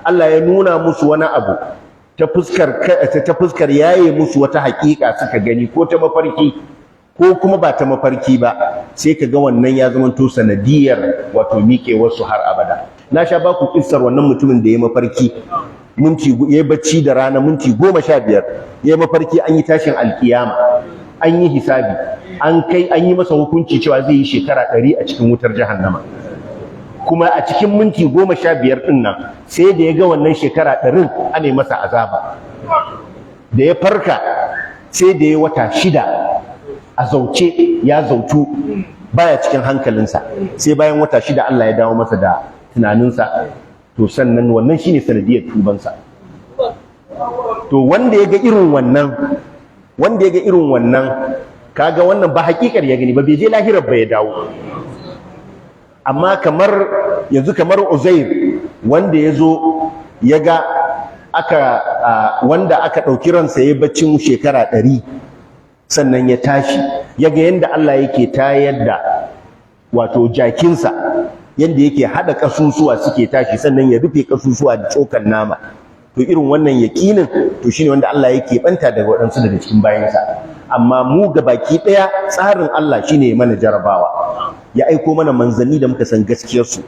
Allah ya nuna musu wani abu ta fuskar yaye musu wata haƙiƙa suka gani, ko ta mafarki ko kuma ba ta mafarki ba, sai ka ga wannan ya zamanto sanadiyar wato miƙewarsu har abada. Na sha ba ku kissar wannan mutumin da ya mafarki ya bacci da rana minti 15, ya mafarki an yi tashin alkiyama, an yi hisabi, an yi masa hukunci cewa zai yi shekara 100 a cikin wutar jahannama. Kuma a cikin minti 15 ɗin nan sai da ya ga wannan shekara 100 ana masa azaba. Da ya farka sai da ya wata 6 a zauce, ya zautu baya cikin hankalinsa, sai bayan wata 6 Allah ya dawo masa da tunaninsa, to sannan wannan shine sanadiyar tubansa. To wanda ya ga irin wannan, kaga wannan ba hakikar ya gani ba, bai je lahirar ba ya dawo. Amma kamar Uzair, wanda ya zo ya ga wanda aka ɗauki ransa ya baccin shekara 100, sannan ya tashi, ya ga yadda Allah yake tayar da wato jakinsa, yadda yake haɗa ƙasusuwa suke tashi, sannan ya rufe ƙasusuwa da tsokan nama. To irin wannan yaƙinin, to shine wanda Allah yake banta daga waɗansu daga cikin bayansa. Amma mu gabaki ɗaya tsarin Allah shine mana jarabawa, ya aiko mana manzanni da muka san gaskiyarsu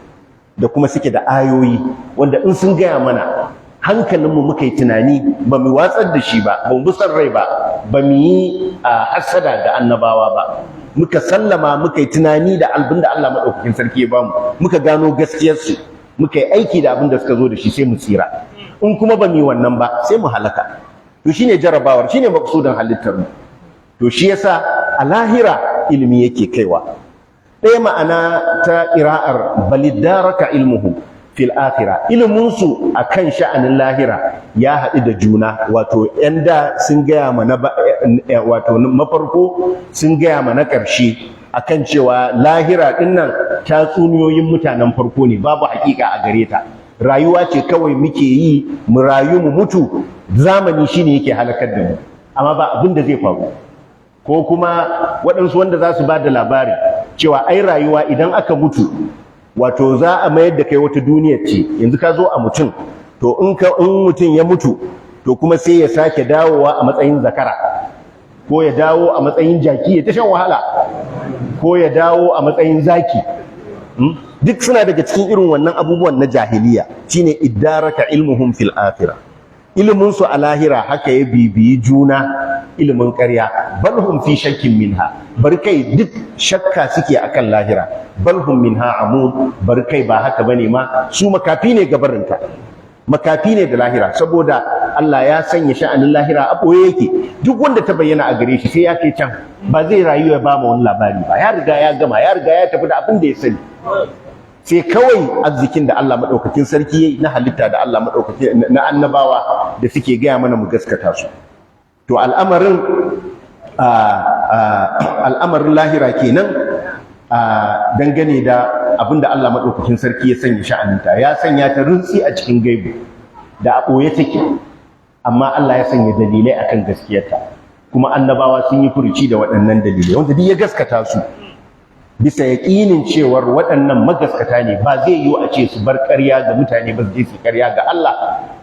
da kuma suke da ayoyi wanda in sun gaya mana hankalinmu muka yi tunani, ba mu watsar da shi ba, ba mu san rai ba, ba mu yi hasada ga annabawa ba, muka sallama, muka yi tunani da abin da Allah maɗaukakin sarki ya bamu, muka gano gaskiyarsu, muka yi aiki da abin da suka zo da shi, sai mu tsira. In kuma ba mu yi wannan ba, sai mu halaka. To shine jarabawar, shine maqsudan halittar mu. To shi yasa a lahira ilimi yake kaiwa. ɗaya ma'ana ta ƙira'ar balidaraka ilmuhu fil akhirah, iliminsu a kan sha'anin lahira ya haɗu da juna. Wato ‘yan da sun gaya mana wato mafarko sun gaya mana ƙarshe akan cewa lahira ɗin nan tatsuniyoyin mutanen farko ne, babu haƙiƙa a gare ta. Rayuwa ce kawai muke yi, mu rayu mu mutu, zamani shine yake halakar da mu, amma ba abin da zai faru. Ko kuma waɗansu wanda za su ba da labari cewa ai rayuwa idan aka mutu, wato za a mayar da kai wata duniya ce. Yanzu ka zo a mutum, to in mutum ya mutu, to kuma sai ya sake dawowa a matsayin zakara, ko ya dawo a matsayin jaki ya ta shan wahala, ko ya dawo a matsayin zaki. Duk suna daga cikin irin wannan abubuwan na jahiliya. Shine iddaraka ilmuhum fil akhirah, ilimin su a lahira haka ya bibiyi juna ilimin ƙarya. Balhum fi shakkin minha, barkai duk shakka suke akan lahira. Balhum minha amun, barkai ba haka bane ma, su makafi ne gabarinta, makafi ne da lahira, saboda Allah ya sanya sha'anin lahira a ɓoye yake. Duk wanda ta bayyana a gare shi sai ya kai can, ba zai rayu ya ba mu wani labari ba. Ya riga ya gama, ya riga ya tafi da abin da ya sani. Sai kawai arzikin da Allah maɗaukakin sarki yayi na halitta da Allah maɗaukakin na annabawa da suke gaya mana mu gaskata su. To al'amarin lahira kenan dangane da abin da Allah maɗaukakin sarki ya sanya sha'aninta. Ya sanya ta rintsi a cikin gaibu da a ɓoye take, amma Allah ya sanya dalilai akan gaskiyarta, kuma annabawa sun yi furuci da waɗannan dalilai wanda duk ya gaskata su bisa yaƙinin cewar waɗannan magaskata ne. Ba zai yiwu a ce su bar ƙarya ga mutane ba, su je su ƙarya ga Allah.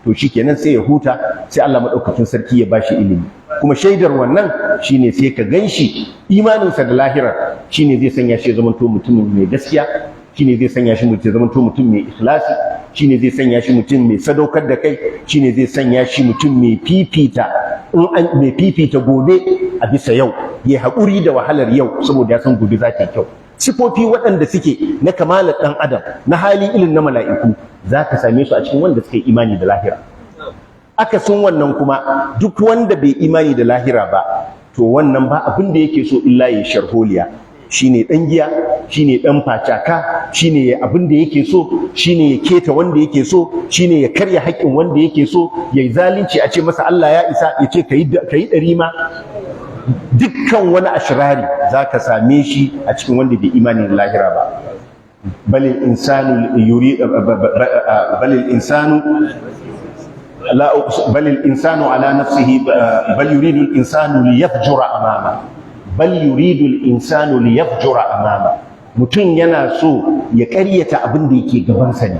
To shikenan sai ya huta, sai Allah maɗaukakin sarki ya bashi ilimi. Kuma shaidar wannan shine sai ka ganshi imaninsa da lahirar shine zai sanya shi ya zamanto mutumin mai gaskiya, shine zai sanya shi mutum zamanto mutum mai ikhlasi, shine zai sanya shi mutum mai sadaukar da kai, shine zai sanya shi mutum mai fifita gobe a bisa yau, ya haƙuri da wahalar yau saboda ya san gobe za ta yi kyau. Sifofi waɗanda suke na kamalar ɗan adam, na hali irin na mala'iku, za ka same su a cikin wanda suka yi imani da lahira. Akasin wannan kuma, duk wanda bai imani da lahira ba, to wannan ba abin da yake so illa ya sharholiya. Shine ɗan giya, shine ɗan facaka, shine ya abin da yake so, shine ya keta wanda yake so, shine ya karya haƙƙin wanda yake so, ya yi zalunci a ce masa Allah ya isa, ya ce ka yi ɗari ma. Dukkan wani ashirari za ka same shi a cikin wanda bai imani da lahira ba. Balil insanu ala nafsihi bal yuridu al-insanu liyafjura amama. Bal yuridu al-insanu liyafjura amama. Mutum yana so ya ƙaryata abin da yake gabansa ne,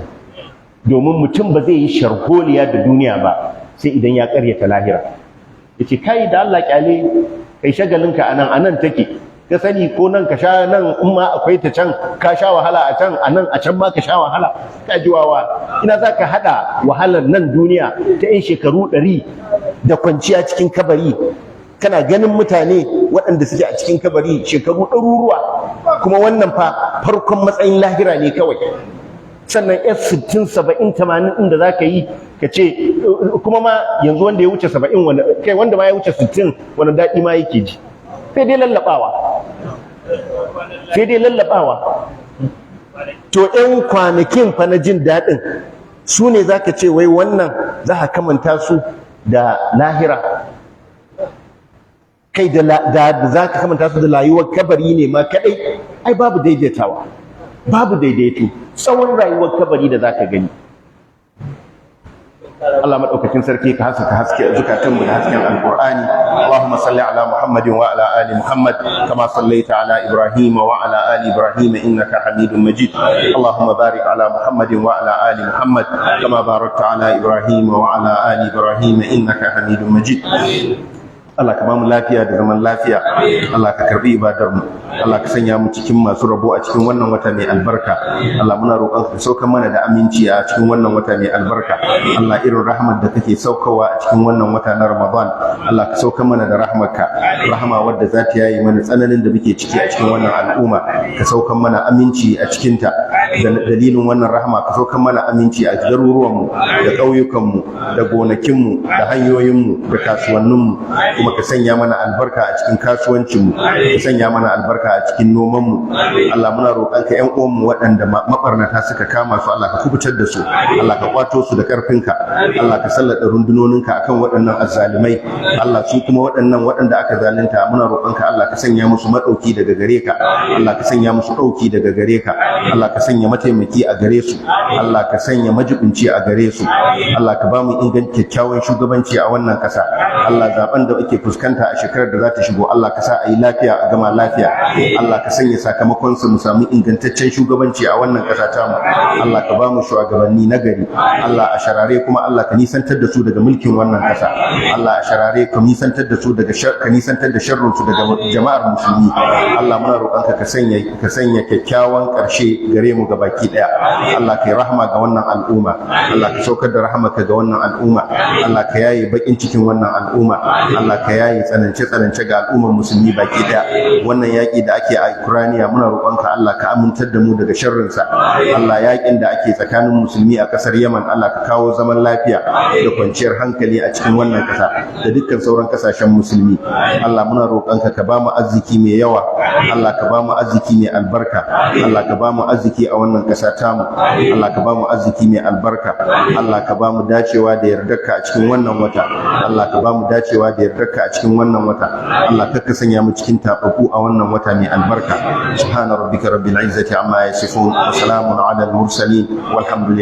domin mutum ba zai yi sharholiya da duniya ba sai idan ya ƙaryata lahira. Yace kai da Allah kyale kai shagalinka anan take, ka sani ko nan ka sha nan, in ma akwai ta can ka sha wahala a can, anan a can ma ka sha wahala. Ka ji wawa, ina za ka haɗa wahalar nan duniya ta 'yan shekaru 100 da kwanciya cikin kabari. Kana ganin mutane waɗanda suke a cikin kabari shekaru ɗaruruwa, kuma wannan fa farkon matsayin lahira ne kawai. Sannan 60, 70, 80 inda za ka yi ka ce, kuma ma yanzu wanda ya wuce 70, kai wanda ma ya wuce 60 wani daɗi ma yake ji. Sai dai lallaɓawa. To 'yan kwanakin fa na jin daɗin su ne za ka ce wai wannan za ka kamanta su da lahira. Kai da za ka kamanta su da layuwar kabari ne ma kaɗai, ai babu daidaitawa, babu daidaito. Tsawon rayuwar kabari da za ka gani. Allah madaukakin sarki ka haske zukatanmu da hasken alqur'ani. Allahumma salli ala Muhammadin wa ala ali Muhammad kama sallaita ala Ibrahim wa ala ali Ibrahim innaka Hamidum Majid. Allahumma barik ala Muhammadin wa ala ali Muhammad kama barakta ala Ibrahim wa ala ali Ibrahim innaka Hamidum Majid. Allah ka bamu lafiya da zaman lafiya. Allah ka karbi ibadar mu. Allah ka sanya mu cikin masu rabo a cikin wannan wata mai albarka. Allah muna roƙon ka sauka mana da aminci a cikin wannan wata mai albarka. Allah irin rahmar da kake saukawa a cikin wannan wata na Ramadan, Allah ka sauka mana da rahmarka, rahama wadda za ta yayi mana tsananin da muke ciki a cikin wannan al'umma. Ka sauka mana aminci a cikin ta. da dalilin wannan rahama ka saukar mana aminci a garuruwanmu da ƙauyukanmu da gonakinmu da hanyoyinmu da kasuwanninmu kuma ka sanya mana albarka a cikin kasuwancinmu ka sanya mana albarka a cikin nomanmu Allah muna roƙonka ƴan uwanmu waɗanda mabarnata suka kama su Allah ka kubutar da su Allah ka kwato su da ƙarfinka Allah ka sallada rundunoninka akan waɗannan azzalimai Allah su kuma waɗanda aka zalunta muna roƙonka Allah ka sanya musu madauki daga gare ka Allah ka sanya musu dauki daga gare ka Allah ka sanya mataimaki a gare su Allah ka sanya majibinci a gare su Allah ka ba mu kyakkyawan shugabanci a wannan ƙasa Allah zaben da ake fuskanta a shekarar da za ta shigo Allah ka sa a yi lafiya a gama lafiya Allah ka sanya sakamakon su mu samu ingantaccen shugabanci a wannan ƙasa ta mu Allah ka ba mu shugabanni nagari Allah a sharare kuma Allah ka nisantar da su daga mulkin wannan ƙasa Allah a sharare ka nisantar da su daga nisantar da sharrin su daga jama'ar musulmi Allah muna roƙonka ka sanya kyakkyawan ƙarshe gare mu gabaki daya Allah kai rahama ga wannan al'umma Allah ka saukar da rahamarka ga wannan al'umma Allah ka yaye bakin cikin wannan al'umma Allah ka yaye tsanance ga al'ummar musulmi baki daya wannan yaki da ake a Ukraine muna roƙonka Allah ka amintar da mu daga sharrin sa Allah yakin da ake tsakanin musulmi a kasar Yemen Allah ka kawo zaman lafiya da kwanciyar hankali a cikin wannan kasa da dukkan sauran kasashen musulmi Allah muna roƙonka ka ba mu arziki mai yawa Allah ka ba mu arziki mai albarka Allah ka ba mu arziki a wannan kasa tamu Allah ka ba mu arziki mai albarka Allah ka ba mu dacewa da yardarka a cikin wannan wata Allah ka ba mu dacewa da yardarka a cikin wannan wata Allah ka sanya mu cikin tabaku a wannan wata mai albarka subhana rabbika rabbil izzati amma yasifun wa salamun ala al mursalin walhamdulillah